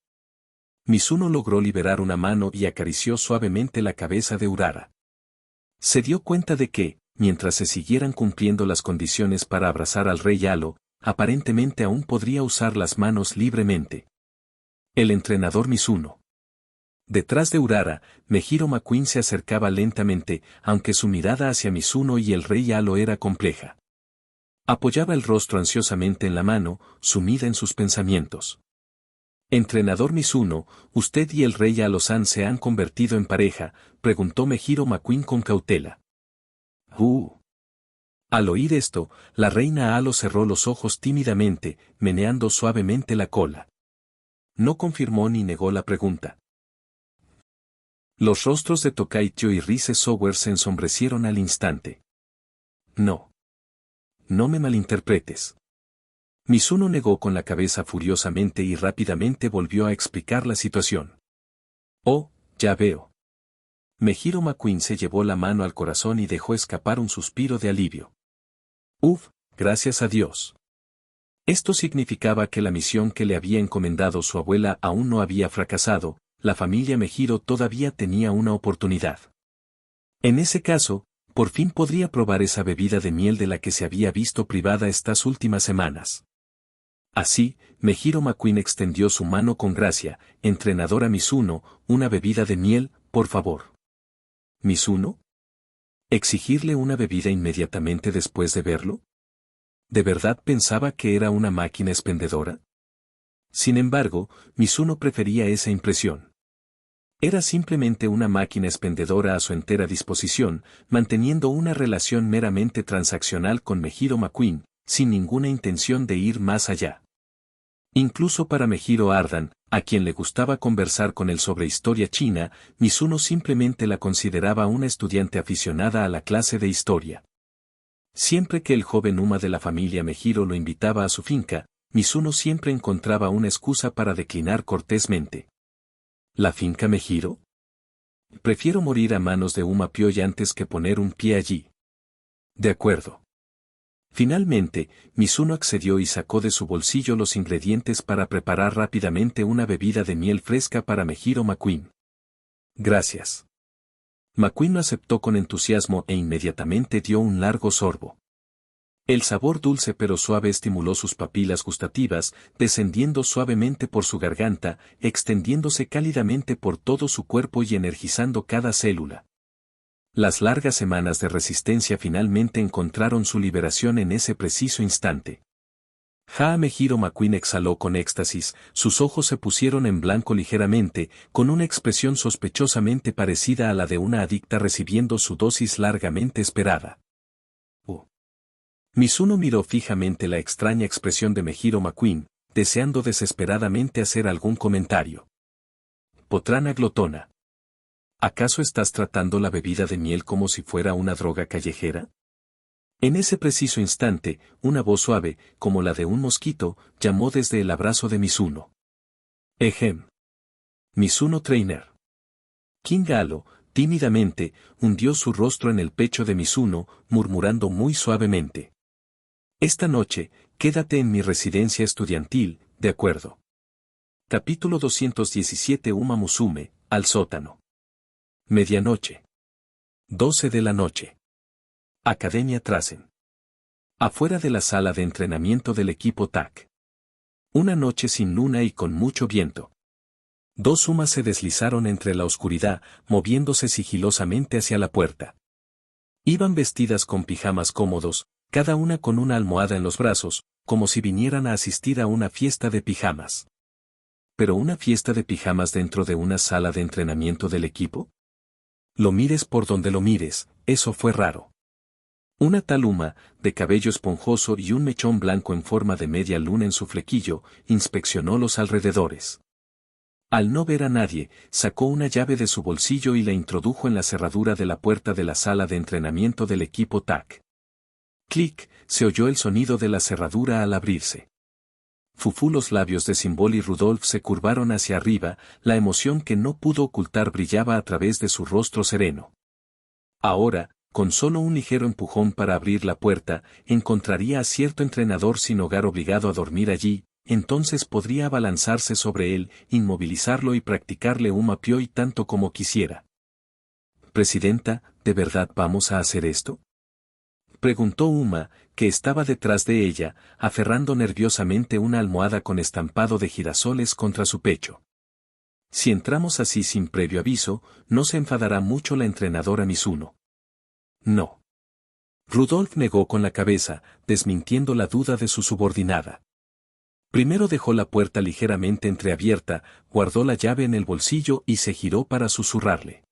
Mizuno logró liberar una mano y acarició suavemente la cabeza de Urara. Se dio cuenta de que, mientras se siguieran cumpliendo las condiciones para abrazar al rey Alo, aparentemente aún podría usar las manos libremente. El entrenador Mizuno. Detrás de Urara, Mejiro McQueen se acercaba lentamente, aunque su mirada hacia Mizuno y el rey Alo era compleja. Apoyaba el rostro ansiosamente en la mano, sumida en sus pensamientos. Entrenador Mizuno, ¿usted y el rey Alo-san se han convertido en pareja?, preguntó Mejiro McQueen con cautela. Al oír esto, la reina Alo cerró los ojos tímidamente, meneando suavemente la cola. No confirmó ni negó la pregunta. Los rostros de Tokaicho y Rise Sower se ensombrecieron al instante. No. No me malinterpretes. Mizuno negó con la cabeza furiosamente y rápidamente volvió a explicar la situación. Oh, ya veo. Mejiro McQueen se llevó la mano al corazón y dejó escapar un suspiro de alivio. Gracias a Dios. Esto significaba que la misión que le había encomendado su abuela aún no había fracasado, la familia Mejiro todavía tenía una oportunidad. En ese caso, por fin podría probar esa bebida de miel de la que se había visto privada estas últimas semanas. Así, Mejiro McQueen extendió su mano con gracia. Entrenadora Mizuno, una bebida de miel, por favor. ¿Mizuno? ¿Exigirle una bebida inmediatamente después de verlo? ¿De verdad pensaba que era una máquina expendedora? Sin embargo, Mizuno prefería esa impresión. Era simplemente una máquina expendedora a su entera disposición, manteniendo una relación meramente transaccional con Mejiro McQueen, sin ninguna intención de ir más allá. Incluso para Mejiro Ardan, a quien le gustaba conversar con él sobre historia china, Mizuno simplemente la consideraba una estudiante aficionada a la clase de historia. Siempre que el joven Uma de la familia Mejiro lo invitaba a su finca, Mizuno siempre encontraba una excusa para declinar cortésmente. ¿La finca Mejiro? Prefiero morir a manos de Uma Pyoy antes que poner un pie allí. De acuerdo. Finalmente, Mizuno accedió y sacó de su bolsillo los ingredientes para preparar rápidamente una bebida de miel fresca para Mejiro McQueen. Gracias. McQueen lo aceptó con entusiasmo e inmediatamente dio un largo sorbo. El sabor dulce pero suave estimuló sus papilas gustativas, descendiendo suavemente por su garganta, extendiéndose cálidamente por todo su cuerpo y energizando cada célula. Las largas semanas de resistencia finalmente encontraron su liberación en ese preciso instante. Mejiro McQueen exhaló con éxtasis, sus ojos se pusieron en blanco ligeramente, con una expresión sospechosamente parecida a la de una adicta recibiendo su dosis largamente esperada. Mizuno miró fijamente la extraña expresión de Mejiro McQueen, deseando desesperadamente hacer algún comentario. Potrana glotona. ¿Acaso estás tratando la bebida de miel como si fuera una droga callejera? En ese preciso instante, una voz suave, como la de un mosquito, llamó desde el abrazo de Mizuno. Ejem. Mizuno Trainer. King Galo, tímidamente, hundió su rostro en el pecho de Mizuno, murmurando muy suavemente. Esta noche, quédate en mi residencia estudiantil, de acuerdo. Capítulo 217 Uma Musume, al sótano. Medianoche. 12 de la noche. Academia Trasen. Afuera de la sala de entrenamiento del equipo TAC. Una noche sin luna y con mucho viento. Dos Umas se deslizaron entre la oscuridad, moviéndose sigilosamente hacia la puerta. Iban vestidas con pijamas cómodos, cada una con una almohada en los brazos, como si vinieran a asistir a una fiesta de pijamas. ¿Pero una fiesta de pijamas dentro de una sala de entrenamiento del equipo? Lo mires por donde lo mires, eso fue raro. Una tal Uma, de cabello esponjoso y un mechón blanco en forma de media luna en su flequillo, inspeccionó los alrededores. Al no ver a nadie, sacó una llave de su bolsillo y la introdujo en la cerradura de la puerta de la sala de entrenamiento del equipo TAC. Clic, se oyó el sonido de la cerradura al abrirse. Fufú, los labios de Symbol y Rudolf se curvaron hacia arriba, la emoción que no pudo ocultar brillaba a través de su rostro sereno. Ahora, con solo un ligero empujón para abrir la puerta, encontraría a cierto entrenador sin hogar obligado a dormir allí, entonces podría abalanzarse sobre él, inmovilizarlo y practicarle un mapioi tanto como quisiera. «Presidenta, ¿de verdad vamos a hacer esto?», preguntó Uma, que estaba detrás de ella, aferrando nerviosamente una almohada con estampado de girasoles contra su pecho. «Si entramos así sin previo aviso, no se enfadará mucho la entrenadora Mizuno». «No». Rudolf negó con la cabeza, desmintiendo la duda de su subordinada. Primero dejó la puerta ligeramente entreabierta, guardó la llave en el bolsillo y se giró para susurrarle.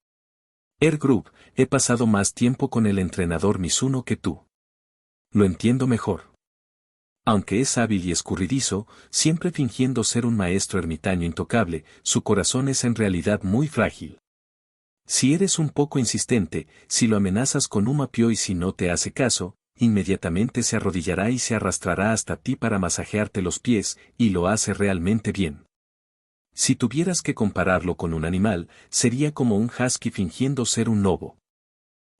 «Group, he pasado más tiempo con el entrenador Mizuno que tú. Lo entiendo mejor. Aunque es hábil y escurridizo, siempre fingiendo ser un maestro ermitaño intocable, su corazón es en realidad muy frágil. Si eres un poco insistente, si lo amenazas con un mapioi y si no te hace caso, inmediatamente se arrodillará y se arrastrará hasta ti para masajearte los pies, y lo hace realmente bien. Si tuvieras que compararlo con un animal, sería como un husky fingiendo ser un lobo.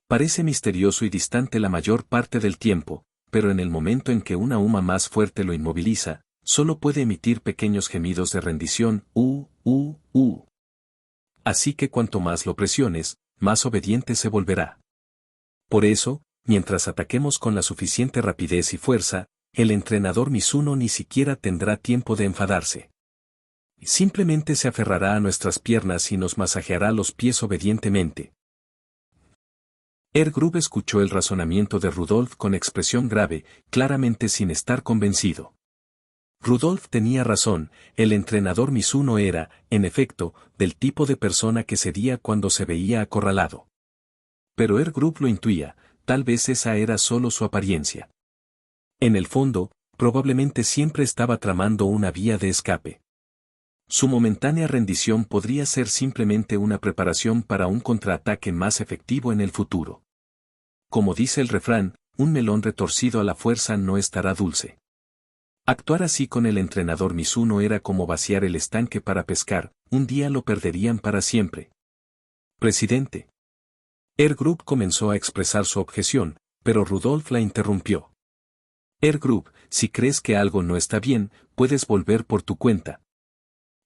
Parece misterioso y distante la mayor parte del tiempo, pero en el momento en que una Uma más fuerte lo inmoviliza, solo puede emitir pequeños gemidos de rendición, Así que cuanto más lo presiones, más obediente se volverá. Por eso, mientras ataquemos con la suficiente rapidez y fuerza, el entrenador Mizuno ni siquiera tendrá tiempo de enfadarse. Simplemente se aferrará a nuestras piernas y nos masajeará los pies obedientemente. Group escuchó el razonamiento de Rudolf con expresión grave, claramente sin estar convencido. Rudolf tenía razón, el entrenador Mizuno era, en efecto, del tipo de persona que cedía cuando se veía acorralado. Pero Group lo intuía, tal vez esa era solo su apariencia. En el fondo, probablemente siempre estaba tramando una vía de escape. Su momentánea rendición podría ser simplemente una preparación para un contraataque más efectivo en el futuro. Como dice el refrán, un melón retorcido a la fuerza no estará dulce. Actuar así con el entrenador Mizuno era como vaciar el estanque para pescar, un día lo perderían para siempre. «Presidente». Group comenzó a expresar su objeción, pero Rudolf la interrumpió. «Group, si crees que algo no está bien, puedes volver por tu cuenta».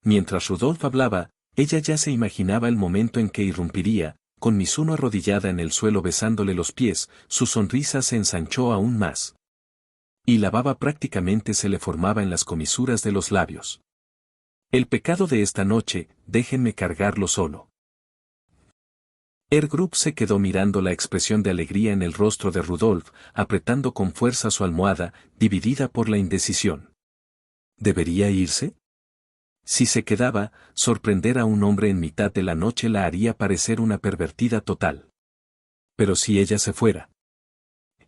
Mientras Rudolf hablaba, ella ya se imaginaba el momento en que irrumpiría, con Mizuno arrodillada en el suelo besándole los pies, su sonrisa se ensanchó aún más. Y la baba prácticamente se le formaba en las comisuras de los labios. «El pecado de esta noche, déjenme cargarlo solo». Group se quedó mirando la expresión de alegría en el rostro de Rudolf, apretando con fuerza su almohada, dividida por la indecisión. ¿Debería irse? Si se quedaba, sorprender a un hombre en mitad de la noche la haría parecer una pervertida total. Pero si ella se fuera,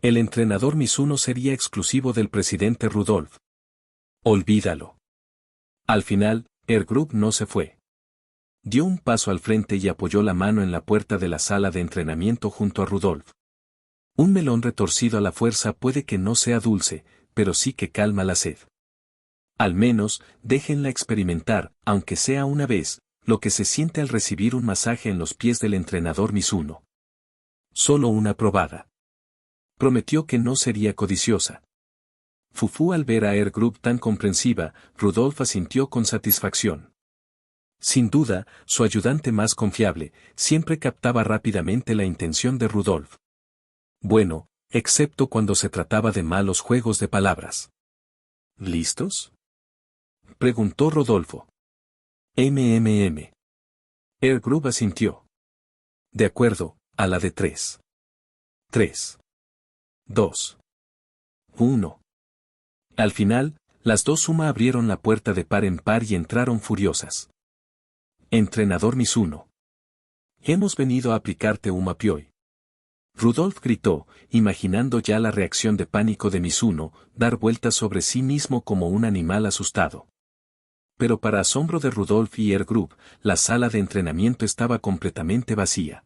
el entrenador Mizuno sería exclusivo del presidente Rudolf. Olvídalo. Al final, Group no se fue. Dio un paso al frente y apoyó la mano en la puerta de la sala de entrenamiento junto a Rudolf. Un melón retorcido a la fuerza puede que no sea dulce, pero sí que calma la sed. Al menos, déjenla experimentar, aunque sea una vez, lo que se siente al recibir un masaje en los pies del entrenador Mizuno. Solo una probada. Prometió que no sería codiciosa. Fufu al ver a Air Group tan comprensiva, Rudolf asintió con satisfacción. Sin duda, su ayudante más confiable, siempre captaba rápidamente la intención de Rudolf. Bueno, excepto cuando se trataba de malos juegos de palabras. ¿Listos?, preguntó Rodolfo. Air Group asintió. De acuerdo, a la de 3. 3. 2. 1. Al final, las dos Suma abrieron la puerta de par en par y entraron furiosas. Entrenador Mizuno. Hemos venido a aplicarte Uma Pioi. Rudolf gritó, imaginando ya la reacción de pánico de Mizuno, dar vueltas sobre sí mismo como un animal asustado. Pero para asombro de Rudolf y Air Group, la sala de entrenamiento estaba completamente vacía.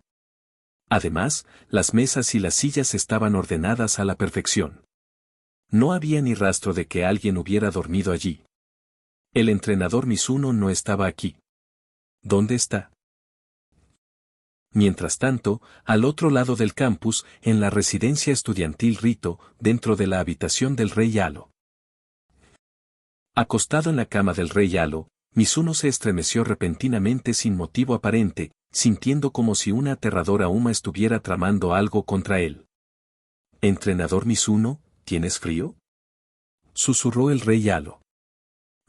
Además, las mesas y las sillas estaban ordenadas a la perfección. No había ni rastro de que alguien hubiera dormido allí. El entrenador Mizuno no estaba aquí. ¿Dónde está? Mientras tanto, al otro lado del campus, en la residencia estudiantil Rito, dentro de la habitación del rey Halo. Acostado en la cama del rey Halo, Mizuno se estremeció repentinamente sin motivo aparente, sintiendo como si una aterradora Uma estuviera tramando algo contra él. «Entrenador Mizuno, ¿tienes frío?», susurró el rey Halo.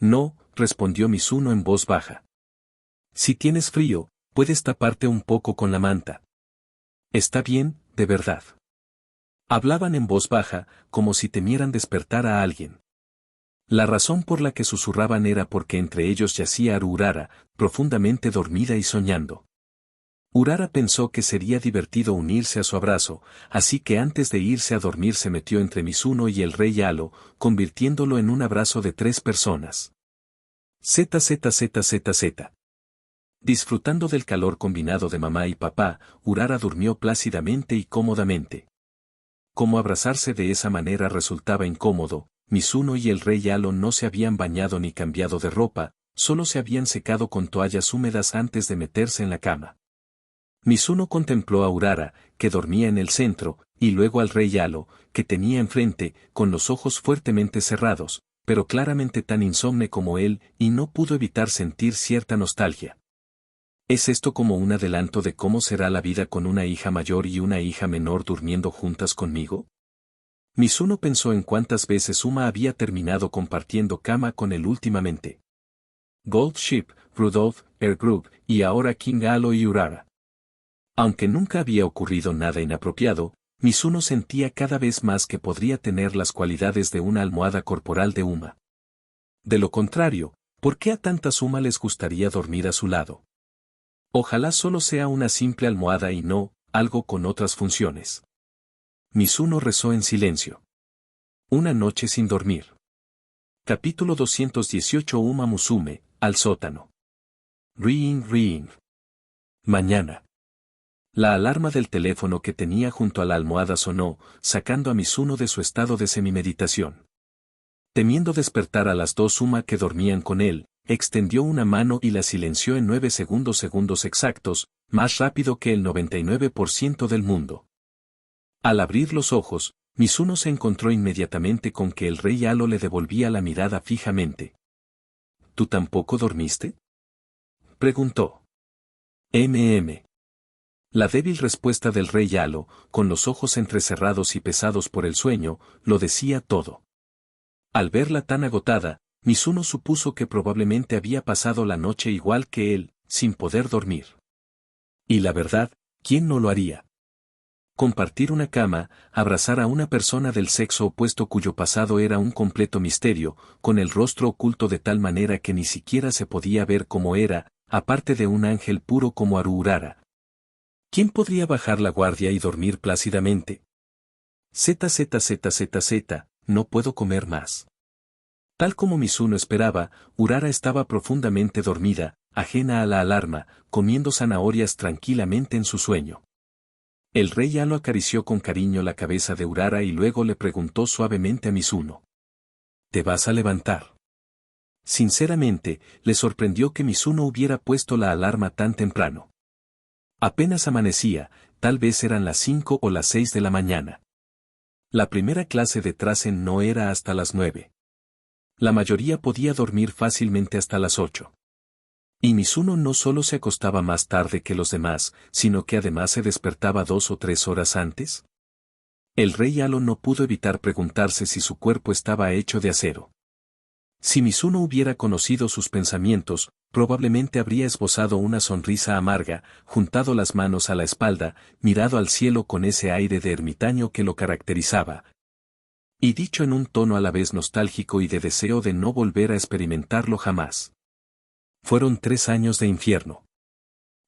«No», respondió Mizuno en voz baja. «Si tienes frío, puedes taparte un poco con la manta. Está bien, de verdad». Hablaban en voz baja, como si temieran despertar a alguien. La razón por la que susurraban era porque entre ellos yacía Haru Urara, profundamente dormida y soñando. Urara pensó que sería divertido unirse a su abrazo, así que antes de irse a dormir se metió entre Mizuno y el rey Halo, convirtiéndolo en un abrazo de 3 personas. ZZZZZ. Disfrutando del calor combinado de mamá y papá, Urara durmió plácidamente y cómodamente. Como abrazarse de esa manera resultaba incómodo, Mizuno y el rey Halo no se habían bañado ni cambiado de ropa, solo se habían secado con toallas húmedas antes de meterse en la cama. Mizuno contempló a Urara, que dormía en el centro, y luego al rey Halo, que tenía enfrente, con los ojos fuertemente cerrados, pero claramente tan insomne como él, y no pudo evitar sentir cierta nostalgia. ¿Es esto como un adelanto de cómo será la vida con una hija mayor y una hija menor durmiendo juntas conmigo? Mizuno pensó en cuántas veces Uma había terminado compartiendo cama con él últimamente. Gold Ship, Rudolf, Air Group, y ahora King Halo y Urara. Aunque nunca había ocurrido nada inapropiado, Mizuno sentía cada vez más que podría tener las cualidades de una almohada corporal de Uma. De lo contrario, ¿por qué a tantas Uma les gustaría dormir a su lado? Ojalá solo sea una simple almohada y no, algo con otras funciones. Mizuno rezó en silencio. Una noche sin dormir. Capítulo 218. Uma Musume, al sótano. Ring ring. Mañana. La alarma del teléfono que tenía junto a la almohada sonó, sacando a Mizuno de su estado de semimeditación. Temiendo despertar a las dos Uma que dormían con él, extendió una mano y la silenció en 9 segundos exactos, más rápido que el 99% del mundo. Al abrir los ojos, Mizuno se encontró inmediatamente con que el rey Halo le devolvía la mirada fijamente. ¿Tú tampoco dormiste?, preguntó. La débil respuesta del rey Halo, con los ojos entrecerrados y pesados por el sueño, lo decía todo. Al verla tan agotada, Mizuno supuso que probablemente había pasado la noche igual que él, sin poder dormir. Y la verdad, ¿quién no lo haría? Compartir una cama, abrazar a una persona del sexo opuesto cuyo pasado era un completo misterio, con el rostro oculto de tal manera que ni siquiera se podía ver cómo era, aparte de un ángel puro como Haru Urara. ¿Quién podría bajar la guardia y dormir plácidamente? ZZZZZ, no puedo comer más. Tal como Mizuno esperaba, Urara estaba profundamente dormida, ajena a la alarma, comiendo zanahorias tranquilamente en su sueño. El rey Halo acarició con cariño la cabeza de Urara y luego le preguntó suavemente a Mizuno. ¿Te vas a levantar? Sinceramente, le sorprendió que Mizuno hubiera puesto la alarma tan temprano. Apenas amanecía, tal vez eran las 5 o las 6 de la mañana. La primera clase de Trasen no era hasta las 9. La mayoría podía dormir fácilmente hasta las 8. Y Mizuno no solo se acostaba más tarde que los demás, sino que además se despertaba 2 o 3 horas antes. El rey Alo no pudo evitar preguntarse si su cuerpo estaba hecho de acero. Si Mizuno hubiera conocido sus pensamientos, probablemente habría esbozado una sonrisa amarga, juntado las manos a la espalda, mirado al cielo con ese aire de ermitaño que lo caracterizaba, y dicho en un tono a la vez nostálgico y de deseo de no volver a experimentarlo jamás. Fueron 3 años de infierno.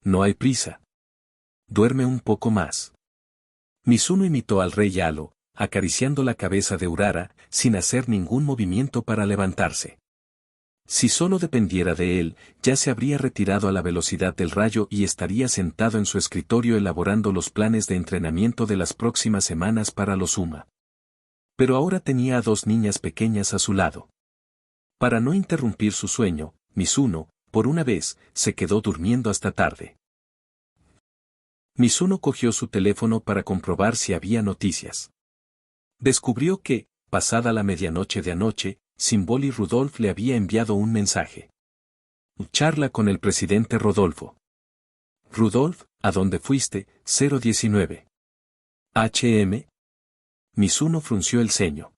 No hay prisa. Duerme un poco más. Mizuno imitó al rey Alo, acariciando la cabeza de Urara, sin hacer ningún movimiento para levantarse. Si solo dependiera de él, ya se habría retirado a la velocidad del rayo y estaría sentado en su escritorio elaborando los planes de entrenamiento de las próximas semanas para los Uma. Pero ahora tenía a 2 niñas pequeñas a su lado. Para no interrumpir su sueño, Mizuno, por una vez, se quedó durmiendo hasta tarde. Mizuno cogió su teléfono para comprobar si había noticias. Descubrió que, pasada la medianoche de anoche, Symbol y Rudolf le había enviado un mensaje. Charla con el presidente Rodolfo. Rudolf, ¿a dónde fuiste? 019. HM. Mizuno frunció el ceño.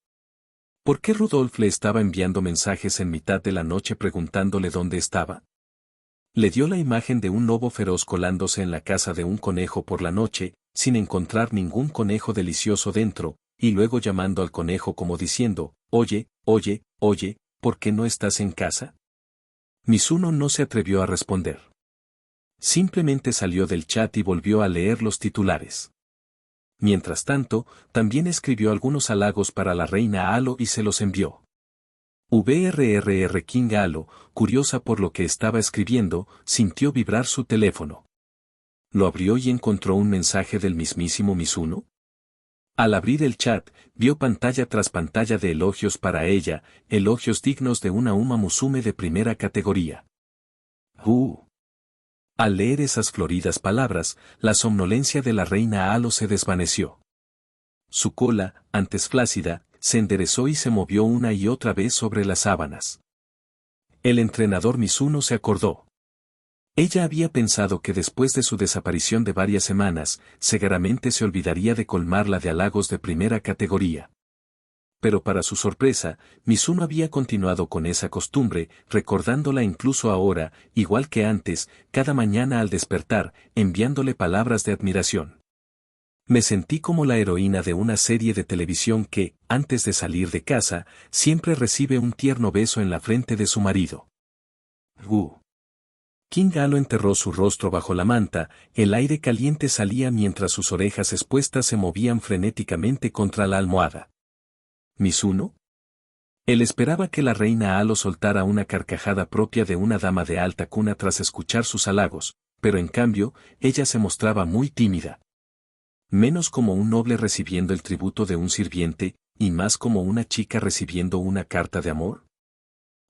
¿Por qué Rudolf le estaba enviando mensajes en mitad de la noche preguntándole dónde estaba? Le dio la imagen de un lobo feroz colándose en la casa de un conejo por la noche, sin encontrar ningún conejo delicioso dentro, y luego llamando al conejo como diciendo, oye, ¿por qué no estás en casa? Mizuno no se atrevió a responder. Simplemente salió del chat y volvió a leer los titulares. Mientras tanto, también escribió algunos halagos para la reina Alo y se los envió. King Alo, curiosa por lo que estaba escribiendo, sintió vibrar su teléfono. ¿Lo abrió y encontró un mensaje del mismísimo Mizuno? Al abrir el chat, vio pantalla tras pantalla de elogios para ella, elogios dignos de una Uma Musume de primera categoría. Al leer esas floridas palabras, la somnolencia de la reina Alo se desvaneció. Su cola, antes flácida, se enderezó y se movió una y otra vez sobre las sábanas. El entrenador Mizuno se acordó. Ella había pensado que después de su desaparición de varias semanas, seguramente se olvidaría de colmarla de halagos de primera categoría. Pero para su sorpresa, Mizuno había continuado con esa costumbre, recordándola incluso ahora, igual que antes, cada mañana al despertar, enviándole palabras de admiración. Me sentí como la heroína de una serie de televisión que, antes de salir de casa, siempre recibe un tierno beso en la frente de su marido. King Alo enterró su rostro bajo la manta, el aire caliente salía mientras sus orejas expuestas se movían frenéticamente contra la almohada. ¿Mizuno? Él esperaba que la reina Alo soltara una carcajada propia de una dama de alta cuna tras escuchar sus halagos, pero en cambio, ella se mostraba muy tímida. Menos como un noble recibiendo el tributo de un sirviente, y más como una chica recibiendo una carta de amor.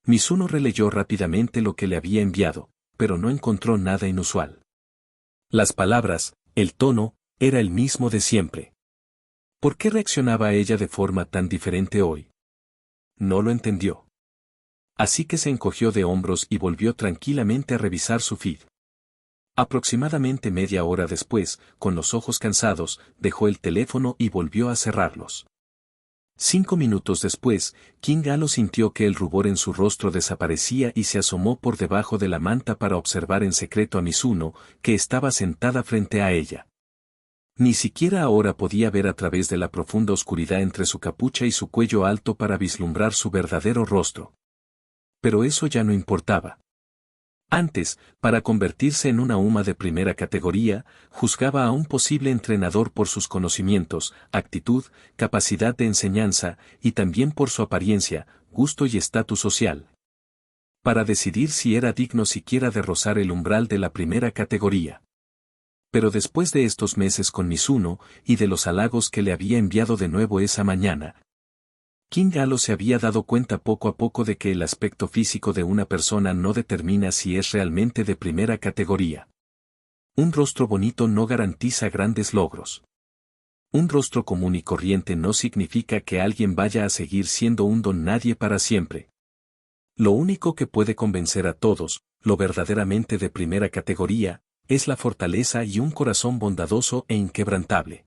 Mizuno releyó rápidamente lo que le había enviado, pero no encontró nada inusual. Las palabras, el tono, era el mismo de siempre. ¿Por qué reaccionaba ella de forma tan diferente hoy? No lo entendió. Así que se encogió de hombros y volvió tranquilamente a revisar su feed. Aproximadamente media hora después, con los ojos cansados, dejó el teléfono y volvió a cerrarlos. 5 minutos después, King Alo sintió que el rubor en su rostro desaparecía y se asomó por debajo de la manta para observar en secreto a Mizuno, que estaba sentada frente a ella. Ni siquiera ahora podía ver a través de la profunda oscuridad entre su capucha y su cuello alto para vislumbrar su verdadero rostro. Pero eso ya no importaba. Antes, para convertirse en una Uma de primera categoría, juzgaba a un posible entrenador por sus conocimientos, actitud, capacidad de enseñanza, y también por su apariencia, gusto y estatus social. Para decidir si era digno siquiera de rozar el umbral de la primera categoría. Pero después de estos meses con Mizuno, y de los halagos que le había enviado de nuevo esa mañana, King Galo se había dado cuenta poco a poco de que el aspecto físico de una persona no determina si es realmente de primera categoría. Un rostro bonito no garantiza grandes logros. Un rostro común y corriente no significa que alguien vaya a seguir siendo un don nadie para siempre. Lo único que puede convencer a todos, lo verdaderamente de primera categoría, es la fortaleza y un corazón bondadoso e inquebrantable.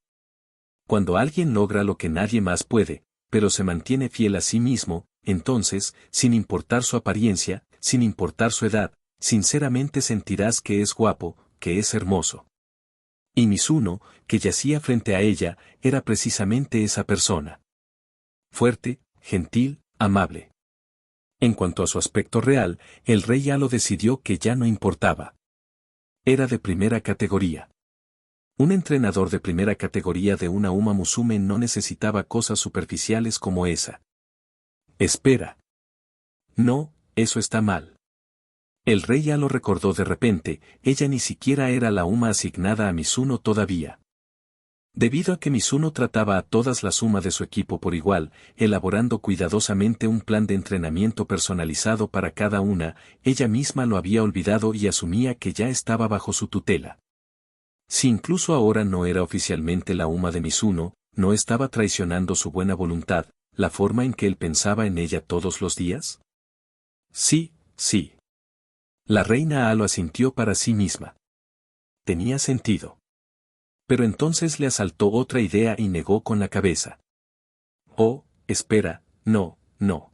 Cuando alguien logra lo que nadie más puede, pero se mantiene fiel a sí mismo, entonces, sin importar su apariencia, sin importar su edad, sinceramente sentirás que es guapo, que es hermoso. Y Mizuno, que yacía frente a ella, era precisamente esa persona. Fuerte, gentil, amable. En cuanto a su aspecto real, el rey Alo decidió que ya no importaba. Era de primera categoría. Un entrenador de primera categoría de una Uma Musume no necesitaba cosas superficiales como esa. Espera. No, eso está mal. El rey ya lo recordó de repente, ella ni siquiera era la Uma asignada a Mizuno todavía. Debido a que Mizuno trataba a todas las Uma de su equipo por igual, elaborando cuidadosamente un plan de entrenamiento personalizado para cada una, ella misma lo había olvidado y asumía que ya estaba bajo su tutela. Si incluso ahora no era oficialmente la Uma de Mizuno, ¿no estaba traicionando su buena voluntad, la forma en que él pensaba en ella todos los días? Sí, sí. La reina Alo asintió para sí misma. Tenía sentido. Pero entonces le asaltó otra idea y negó con la cabeza. Oh, espera, no, no.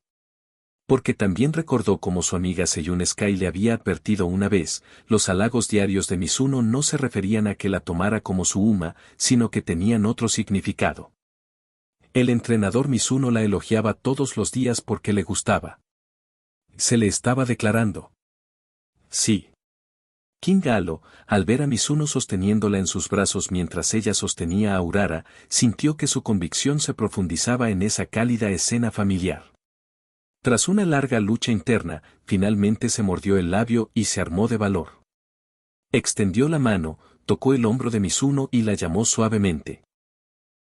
Porque también recordó como su amiga Seiyun Sky le había advertido una vez, los halagos diarios de Mizuno no se referían a que la tomara como su Uma, sino que tenían otro significado. El entrenador Mizuno la elogiaba todos los días porque le gustaba. Se le estaba declarando. Sí. King Galo, al ver a Mizuno sosteniéndola en sus brazos mientras ella sostenía a Urara, sintió que su convicción se profundizaba en esa cálida escena familiar. Tras una larga lucha interna, finalmente se mordió el labio y se armó de valor. Extendió la mano, tocó el hombro de Mizuno y la llamó suavemente.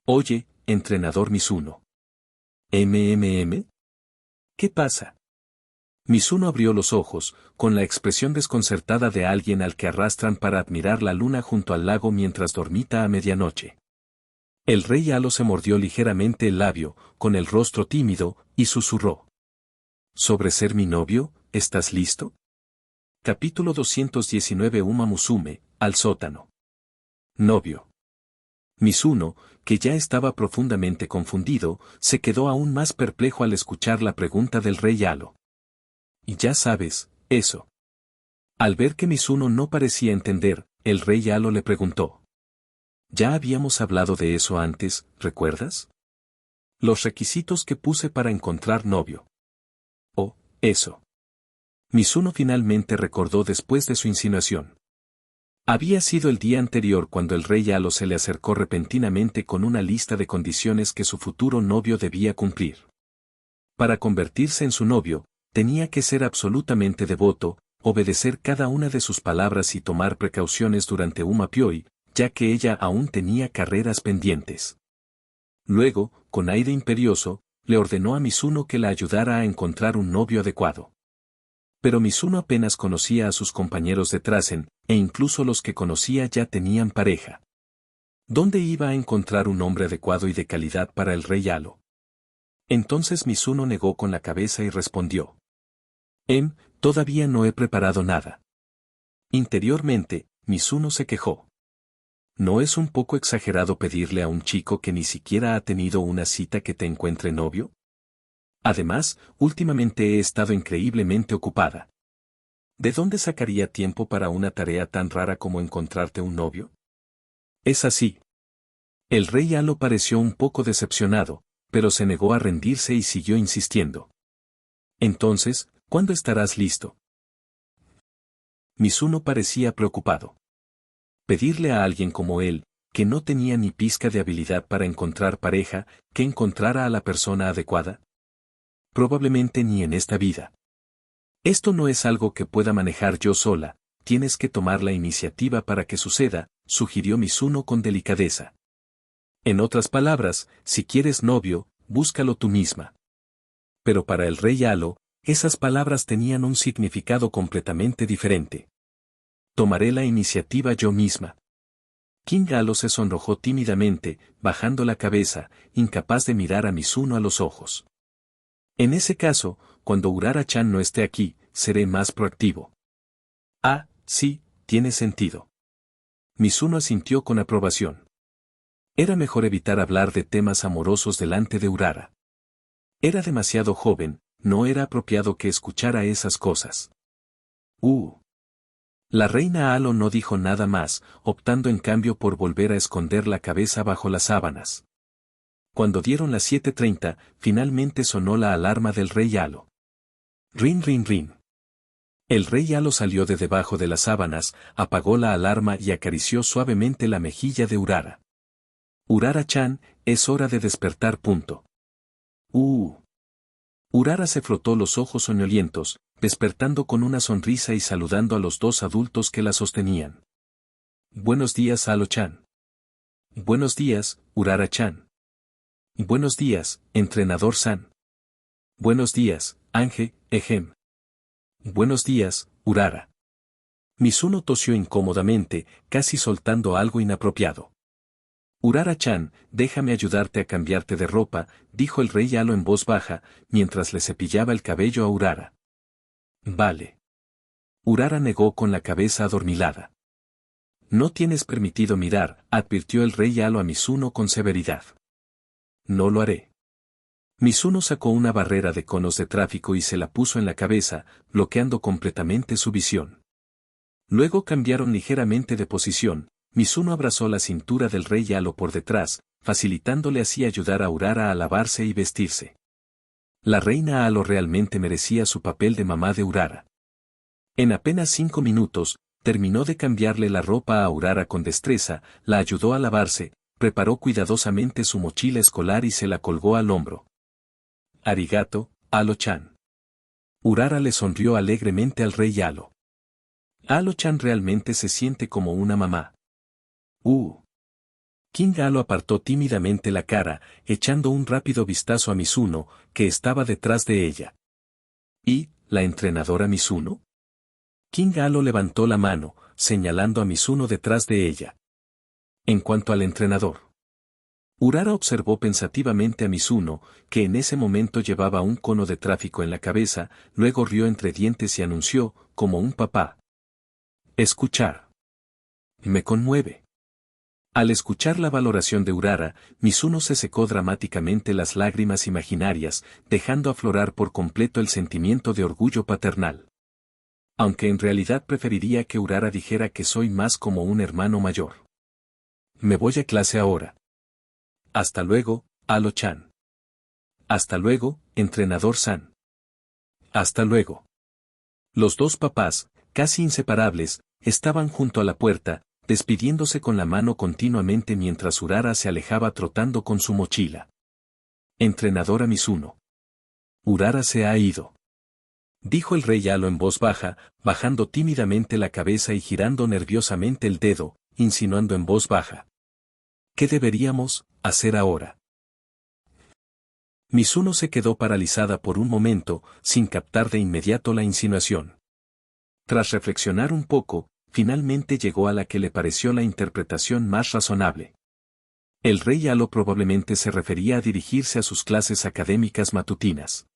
Oye, entrenador Mizuno. ¿MMM? ¿Qué pasa? Mizuno abrió los ojos, con la expresión desconcertada de alguien al que arrastran para admirar la luna junto al lago mientras dormita a medianoche. El rey Alo se mordió ligeramente el labio, con el rostro tímido, y susurró. ¿Sobre ser mi novio, estás listo? Capítulo 219 Uma Musume, al sótano. Novio. Mizuno, que ya estaba profundamente confundido, se quedó aún más perplejo al escuchar la pregunta del rey Alo. Y ya sabes, eso. Al ver que Mizuno no parecía entender, el rey Alo le preguntó. Ya habíamos hablado de eso antes, ¿recuerdas? Los requisitos que puse para encontrar novio. Oh, eso. Mizuno finalmente recordó después de su insinuación. Había sido el día anterior cuando el rey Alo se le acercó repentinamente con una lista de condiciones que su futuro novio debía cumplir. Para convertirse en su novio, tenía que ser absolutamente devoto, obedecer cada una de sus palabras y tomar precauciones durante Uma Pyoi, ya que ella aún tenía carreras pendientes. Luego, con aire imperioso, le ordenó a Mizuno que la ayudara a encontrar un novio adecuado. Pero Mizuno apenas conocía a sus compañeros de Trasen, e incluso los que conocía ya tenían pareja. ¿Dónde iba a encontrar un hombre adecuado y de calidad para el rey Alo? Entonces Mizuno negó con la cabeza y respondió. Todavía no he preparado nada. Interiormente, Mizuno se quejó. ¿No es un poco exagerado pedirle a un chico que ni siquiera ha tenido una cita que te encuentre novio? Además, últimamente he estado increíblemente ocupada. ¿De dónde sacaría tiempo para una tarea tan rara como encontrarte un novio? Es así. El rey Alo pareció un poco decepcionado, pero se negó a rendirse y siguió insistiendo. Entonces, ¿cuándo estarás listo? Mizuno parecía preocupado. Pedirle a alguien como él, que no tenía ni pizca de habilidad para encontrar pareja, que encontrara a la persona adecuada. Probablemente ni en esta vida. Esto no es algo que pueda manejar yo sola, tienes que tomar la iniciativa para que suceda, sugirió Mizuno con delicadeza. En otras palabras, si quieres novio, búscalo tú misma. Pero para el rey Alo, esas palabras tenían un significado completamente diferente. Tomaré la iniciativa yo misma. King Alo se sonrojó tímidamente, bajando la cabeza, incapaz de mirar a Mizuno a los ojos. En ese caso, cuando Urara-chan no esté aquí, seré más proactivo. Ah, sí, tiene sentido. Mizuno asintió con aprobación. Era mejor evitar hablar de temas amorosos delante de Urara. Era demasiado joven, no era apropiado que escuchara esas cosas. La reina Alo no dijo nada más, optando en cambio por volver a esconder la cabeza bajo las sábanas. Cuando dieron las 7:30, finalmente sonó la alarma del rey Alo. Rin rin rin. El rey Alo salió de debajo de las sábanas, apagó la alarma y acarició suavemente la mejilla de Urara. Urara-chan, es hora de despertar. Urara se frotó los ojos soñolientos, despertando con una sonrisa y saludando a los dos adultos que la sostenían. Buenos días, Alo-chan. Buenos días, Urara-chan. Buenos días, entrenador-san. Buenos días, Ange, ejem. Buenos días, Urara. Mizuno tosió incómodamente, casi soltando algo inapropiado. Urara-chan, déjame ayudarte a cambiarte de ropa, dijo el rey Alo en voz baja, mientras le cepillaba el cabello a Urara. Vale. Urara negó con la cabeza adormilada. No tienes permitido mirar, advirtió el rey Alo a Mizuno con severidad. No lo haré. Mizuno sacó una barrera de conos de tráfico y se la puso en la cabeza, bloqueando completamente su visión. Luego cambiaron ligeramente de posición. Mizuno abrazó la cintura del rey Alo por detrás, facilitándole así ayudar a Urara a lavarse y vestirse. La reina Alo realmente merecía su papel de mamá de Urara. En apenas 5 minutos, terminó de cambiarle la ropa a Urara con destreza, la ayudó a lavarse, preparó cuidadosamente su mochila escolar y se la colgó al hombro. Arigato, Alo-chan. Urara le sonrió alegremente al rey Alo. Alo-chan realmente se siente como una mamá. King Alo apartó tímidamente la cara, echando un rápido vistazo a Mizuno, que estaba detrás de ella. ¿Y, la entrenadora Mizuno? King Alo levantó la mano, señalando a Mizuno detrás de ella. En cuanto al entrenador. Urara observó pensativamente a Mizuno, que en ese momento llevaba un cono de tráfico en la cabeza, luego rió entre dientes y anunció, como un papá. Escuchar. Me conmueve. Al escuchar la valoración de Urara, Mizuno se secó dramáticamente las lágrimas imaginarias, dejando aflorar por completo el sentimiento de orgullo paternal. Aunque en realidad preferiría que Urara dijera que soy más como un hermano mayor. Me voy a clase ahora. Hasta luego, Alo-chan. Hasta luego, entrenador-san. Hasta luego. Los dos papás, casi inseparables, estaban junto a la puerta, despidiéndose con la mano continuamente mientras Urara se alejaba trotando con su mochila. Entrenadora Mizuno. Urara se ha ido. Dijo el rey Alo en voz baja, bajando tímidamente la cabeza y girando nerviosamente el dedo, insinuando en voz baja. ¿Qué deberíamos hacer ahora? Mizuno se quedó paralizada por un momento, sin captar de inmediato la insinuación. Tras reflexionar un poco, finalmente llegó a la que le pareció la interpretación más razonable. El rey Alo probablemente se refería a dirigirse a sus clases académicas matutinas.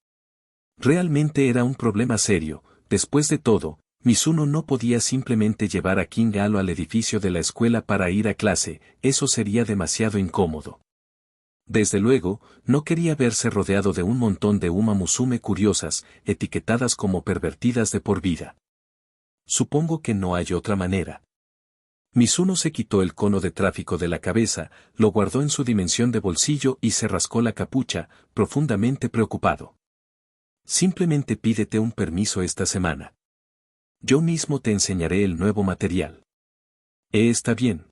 Realmente era un problema serio, después de todo, Mizuno no podía simplemente llevar a King Alo al edificio de la escuela para ir a clase, eso sería demasiado incómodo. Desde luego, no quería verse rodeado de un montón de Uma Musume curiosas, etiquetadas como pervertidas de por vida. Supongo que no hay otra manera. Mizuno se quitó el cono de tráfico de la cabeza, lo guardó en su dimensión de bolsillo y se rascó la capucha, profundamente preocupado. Simplemente pídete un permiso esta semana. Yo mismo te enseñaré el nuevo material. Está bien.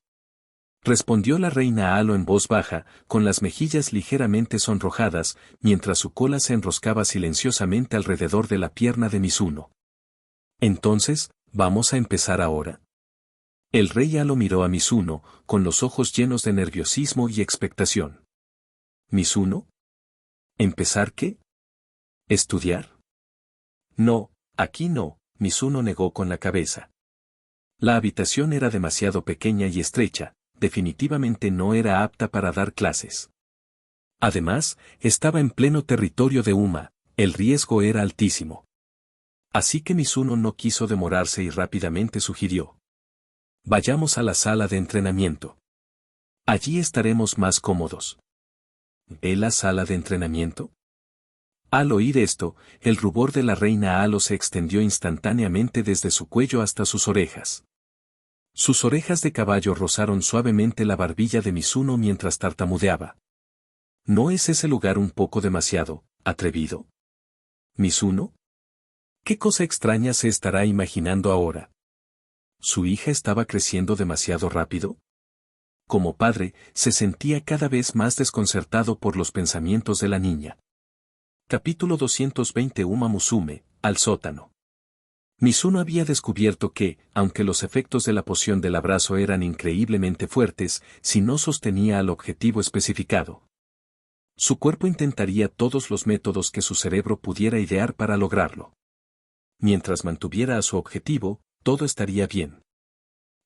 Respondió la reina Alo en voz baja, con las mejillas ligeramente sonrojadas, mientras su cola se enroscaba silenciosamente alrededor de la pierna de Mizuno. Entonces, ¿vamos a empezar ahora? El rey Alo miró a Mizuno, con los ojos llenos de nerviosismo y expectación. ¿Mizuno? ¿Empezar qué? ¿Estudiar? No, aquí no, Mizuno negó con la cabeza. La habitación era demasiado pequeña y estrecha, definitivamente no era apta para dar clases. Además, estaba en pleno territorio de Uma, el riesgo era altísimo. Así que Mizuno no quiso demorarse y rápidamente sugirió: vayamos a la sala de entrenamiento. Allí estaremos más cómodos. ¿En la sala de entrenamiento? Al oír esto, el rubor de la reina Alo se extendió instantáneamente desde su cuello hasta sus orejas. Sus orejas de caballo rozaron suavemente la barbilla de Mizuno mientras tartamudeaba. ¿No es ese lugar un poco demasiado atrevido? ¿Mizuno? ¿Qué cosa extraña se estará imaginando ahora? ¿Su hija estaba creciendo demasiado rápido? Como padre, se sentía cada vez más desconcertado por los pensamientos de la niña. Capítulo 220 Uma Musume, al sótano. Mizuno había descubierto que, aunque los efectos de la poción del abrazo eran increíblemente fuertes, si no sostenía al objetivo especificado, su cuerpo intentaría todos los métodos que su cerebro pudiera idear para lograrlo. Mientras mantuviera a su objetivo, todo estaría bien.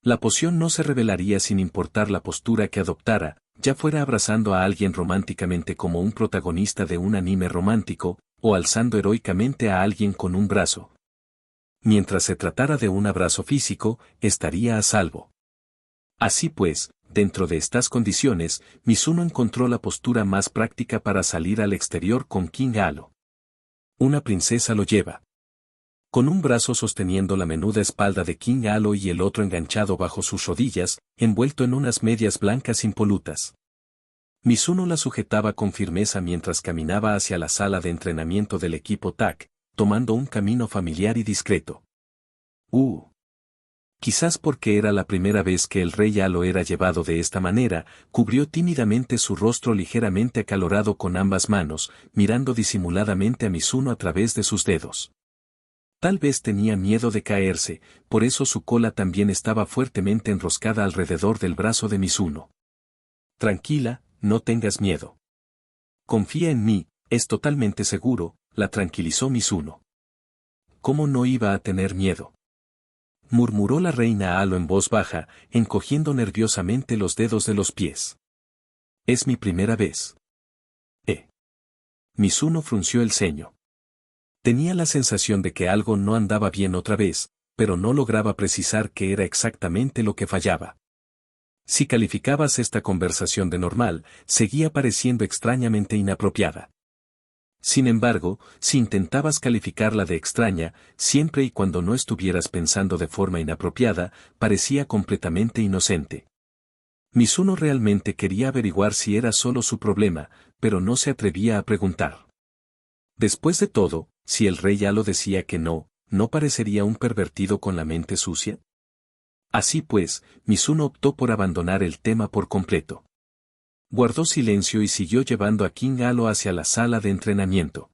La poción no se revelaría sin importar la postura que adoptara, ya fuera abrazando a alguien románticamente como un protagonista de un anime romántico, o alzando heroicamente a alguien con un brazo. Mientras se tratara de un abrazo físico, estaría a salvo. Así pues, dentro de estas condiciones, Mizuno encontró la postura más práctica para salir al exterior con King Alo. Una princesa lo lleva. Con un brazo sosteniendo la menuda espalda de King Alo y el otro enganchado bajo sus rodillas, envuelto en unas medias blancas impolutas. Mizuno la sujetaba con firmeza mientras caminaba hacia la sala de entrenamiento del equipo TAC, tomando un camino familiar y discreto. Quizás porque era la primera vez que el rey Alo era llevado de esta manera, cubrió tímidamente su rostro ligeramente acalorado con ambas manos, mirando disimuladamente a Mizuno a través de sus dedos. Tal vez tenía miedo de caerse, por eso su cola también estaba fuertemente enroscada alrededor del brazo de Mizuno. Tranquila, no tengas miedo. Confía en mí, es totalmente seguro, la tranquilizó Mizuno. ¿Cómo no iba a tener miedo? Murmuró la reina Alo en voz baja, encogiendo nerviosamente los dedos de los pies. Es mi primera vez. Mizuno frunció el ceño. Tenía la sensación de que algo no andaba bien otra vez, pero no lograba precisar qué era exactamente lo que fallaba. Si calificabas esta conversación de normal, seguía pareciendo extrañamente inapropiada. Sin embargo, si intentabas calificarla de extraña, siempre y cuando no estuvieras pensando de forma inapropiada, parecía completamente inocente. Mizuno realmente quería averiguar si era solo su problema, pero no se atrevía a preguntar. Después de todo, si el rey ya lo decía que no, ¿no parecería un pervertido con la mente sucia? Así pues, Mizuno optó por abandonar el tema por completo. Guardó silencio y siguió llevando a King Alo hacia la sala de entrenamiento.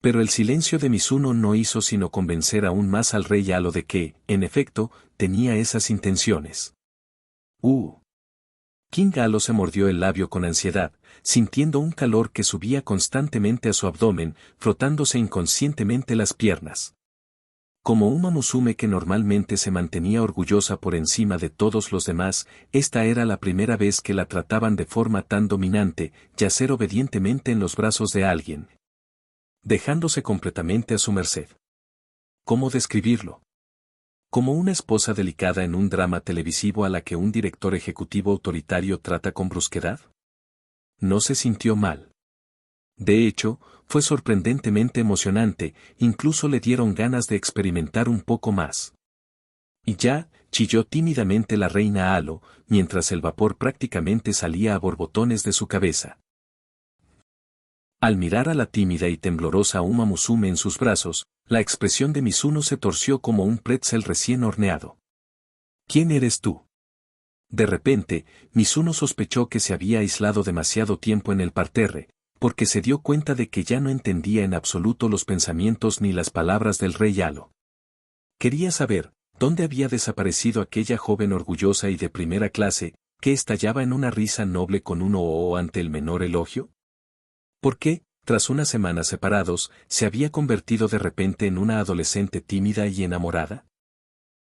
Pero el silencio de Mizuno no hizo sino convencer aún más al rey Alo de que, en efecto, tenía esas intenciones. King Alo se mordió el labio con ansiedad, sintiendo un calor que subía constantemente a su abdomen, frotándose inconscientemente las piernas. Como Uma Musume que normalmente se mantenía orgullosa por encima de todos los demás, esta era la primera vez que la trataban de forma tan dominante, yacer obedientemente en los brazos de alguien, dejándose completamente a su merced. ¿Cómo describirlo? Como una esposa delicada en un drama televisivo a la que un director ejecutivo autoritario trata con brusquedad. No se sintió mal. De hecho, fue sorprendentemente emocionante, incluso le dieron ganas de experimentar un poco más. Y ya, chilló tímidamente la reina Alo, mientras el vapor prácticamente salía a borbotones de su cabeza. Al mirar a la tímida y temblorosa Uma Musume en sus brazos, la expresión de Mizuno se torció como un pretzel recién horneado. ¿Quién eres tú? De repente, Mizuno sospechó que se había aislado demasiado tiempo en el parterre, porque se dio cuenta de que ya no entendía en absoluto los pensamientos ni las palabras del rey Alo. Quería saber, ¿dónde había desaparecido aquella joven orgullosa y de primera clase, que estallaba en una risa noble con un ante el menor elogio? ¿Por qué, Tras unas semanas separados, ¿se había convertido de repente en una adolescente tímida y enamorada?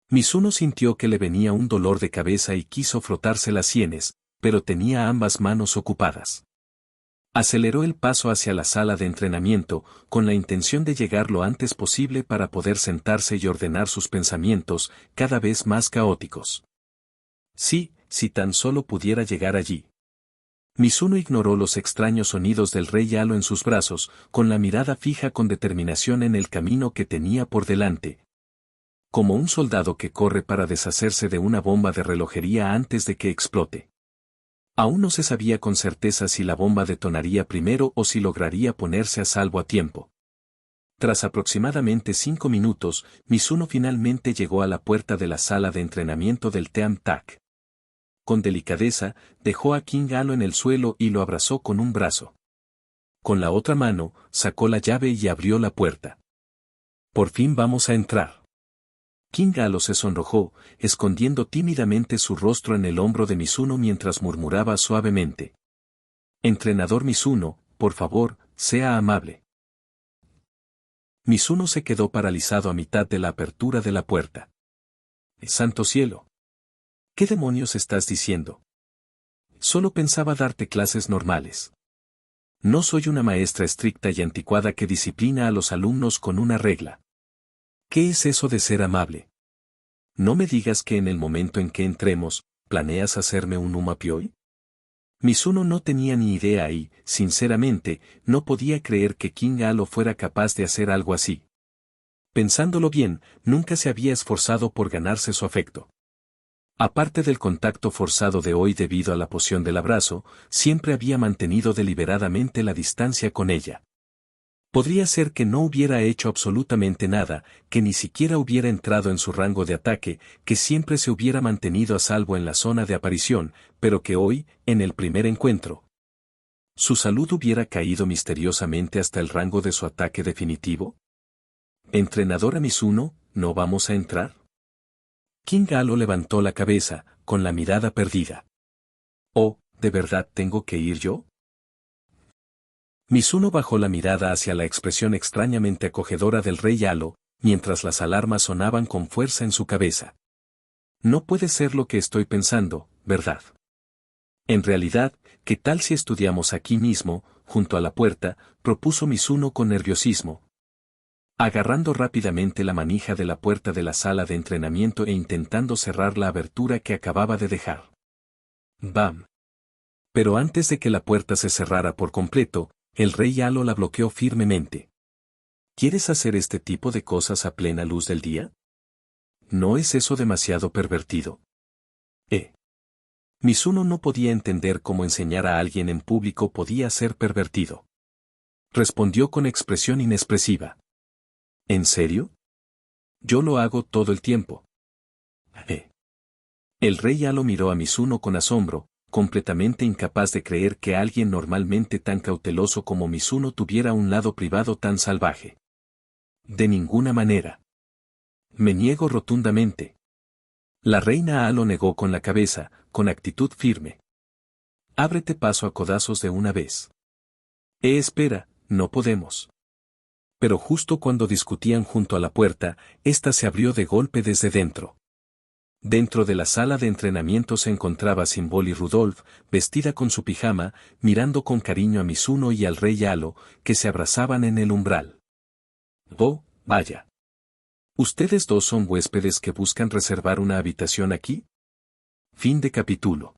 Mizuno sintió que le venía un dolor de cabeza y quiso frotarse las sienes, pero tenía ambas manos ocupadas. Aceleró el paso hacia la sala de entrenamiento, con la intención de llegar lo antes posible para poder sentarse y ordenar sus pensamientos, cada vez más caóticos. Sí, si tan solo pudiera llegar allí. Mizuno ignoró los extraños sonidos del rey Halo en sus brazos, con la mirada fija con determinación en el camino que tenía por delante. Como un soldado que corre para deshacerse de una bomba de relojería antes de que explote. Aún no se sabía con certeza si la bomba detonaría primero o si lograría ponerse a salvo a tiempo. Tras aproximadamente 5 minutos, Mizuno finalmente llegó a la puerta de la sala de entrenamiento del Team Tag. Con delicadeza, dejó a King Halo en el suelo y lo abrazó con un brazo. Con la otra mano, sacó la llave y abrió la puerta. Por fin vamos a entrar. King Halo se sonrojó, escondiendo tímidamente su rostro en el hombro de Mizuno mientras murmuraba suavemente. Entrenador Mizuno, por favor, sea amable. Mizuno se quedó paralizado a mitad de la apertura de la puerta. ¡Santo cielo! ¿Qué demonios estás diciendo? Solo pensaba darte clases normales. No soy una maestra estricta y anticuada que disciplina a los alumnos con una regla. ¿Qué es eso de ser amable? No me digas que en el momento en que entremos, ¿planeas hacerme un umapioi? Mizuno no tenía ni idea y, sinceramente, no podía creer que King Halo fuera capaz de hacer algo así. Pensándolo bien, nunca se había esforzado por ganarse su afecto. Aparte del contacto forzado de hoy debido a la poción del abrazo, siempre había mantenido deliberadamente la distancia con ella. Podría ser que no hubiera hecho absolutamente nada, que ni siquiera hubiera entrado en su rango de ataque, que siempre se hubiera mantenido a salvo en la zona de aparición, pero que hoy, en el primer encuentro, su salud hubiera caído misteriosamente hasta el rango de su ataque definitivo. Entrenadora Mizuno, ¿no vamos a entrar? King Halo levantó la cabeza, con la mirada perdida. Oh, ¿de verdad tengo que ir yo? Mizuno bajó la mirada hacia la expresión extrañamente acogedora del rey Halo, mientras las alarmas sonaban con fuerza en su cabeza. No puede ser lo que estoy pensando, ¿verdad? En realidad, ¿qué tal si estudiamos aquí mismo, junto a la puerta?, propuso Mizuno con nerviosismo. Agarrando rápidamente la manija de la puerta de la sala de entrenamiento e intentando cerrar la abertura que acababa de dejar. ¡Bam! Pero antes de que la puerta se cerrara por completo, el rey Halo la bloqueó firmemente. ¿Quieres hacer este tipo de cosas a plena luz del día? ¿No es eso demasiado pervertido? Mizuno no podía entender cómo enseñar a alguien en público podía ser pervertido. Respondió con expresión inexpresiva. ¿En serio? Yo lo hago todo el tiempo. El rey Halo miró a Mizuno con asombro, completamente incapaz de creer que alguien normalmente tan cauteloso como Mizuno tuviera un lado privado tan salvaje. De ninguna manera. Me niego rotundamente. La reina Halo negó con la cabeza, con actitud firme. Ábrete paso a codazos de una vez. Espera, no podemos. Pero justo cuando discutían junto a la puerta, ésta se abrió de golpe desde dentro. Dentro de la sala de entrenamiento se encontraba Symbol y Rudolph, vestida con su pijama, mirando con cariño a Mizuno y al rey Halo, que se abrazaban en el umbral. Oh, vaya. ¿Ustedes dos son huéspedes que buscan reservar una habitación aquí? Fin de capítulo.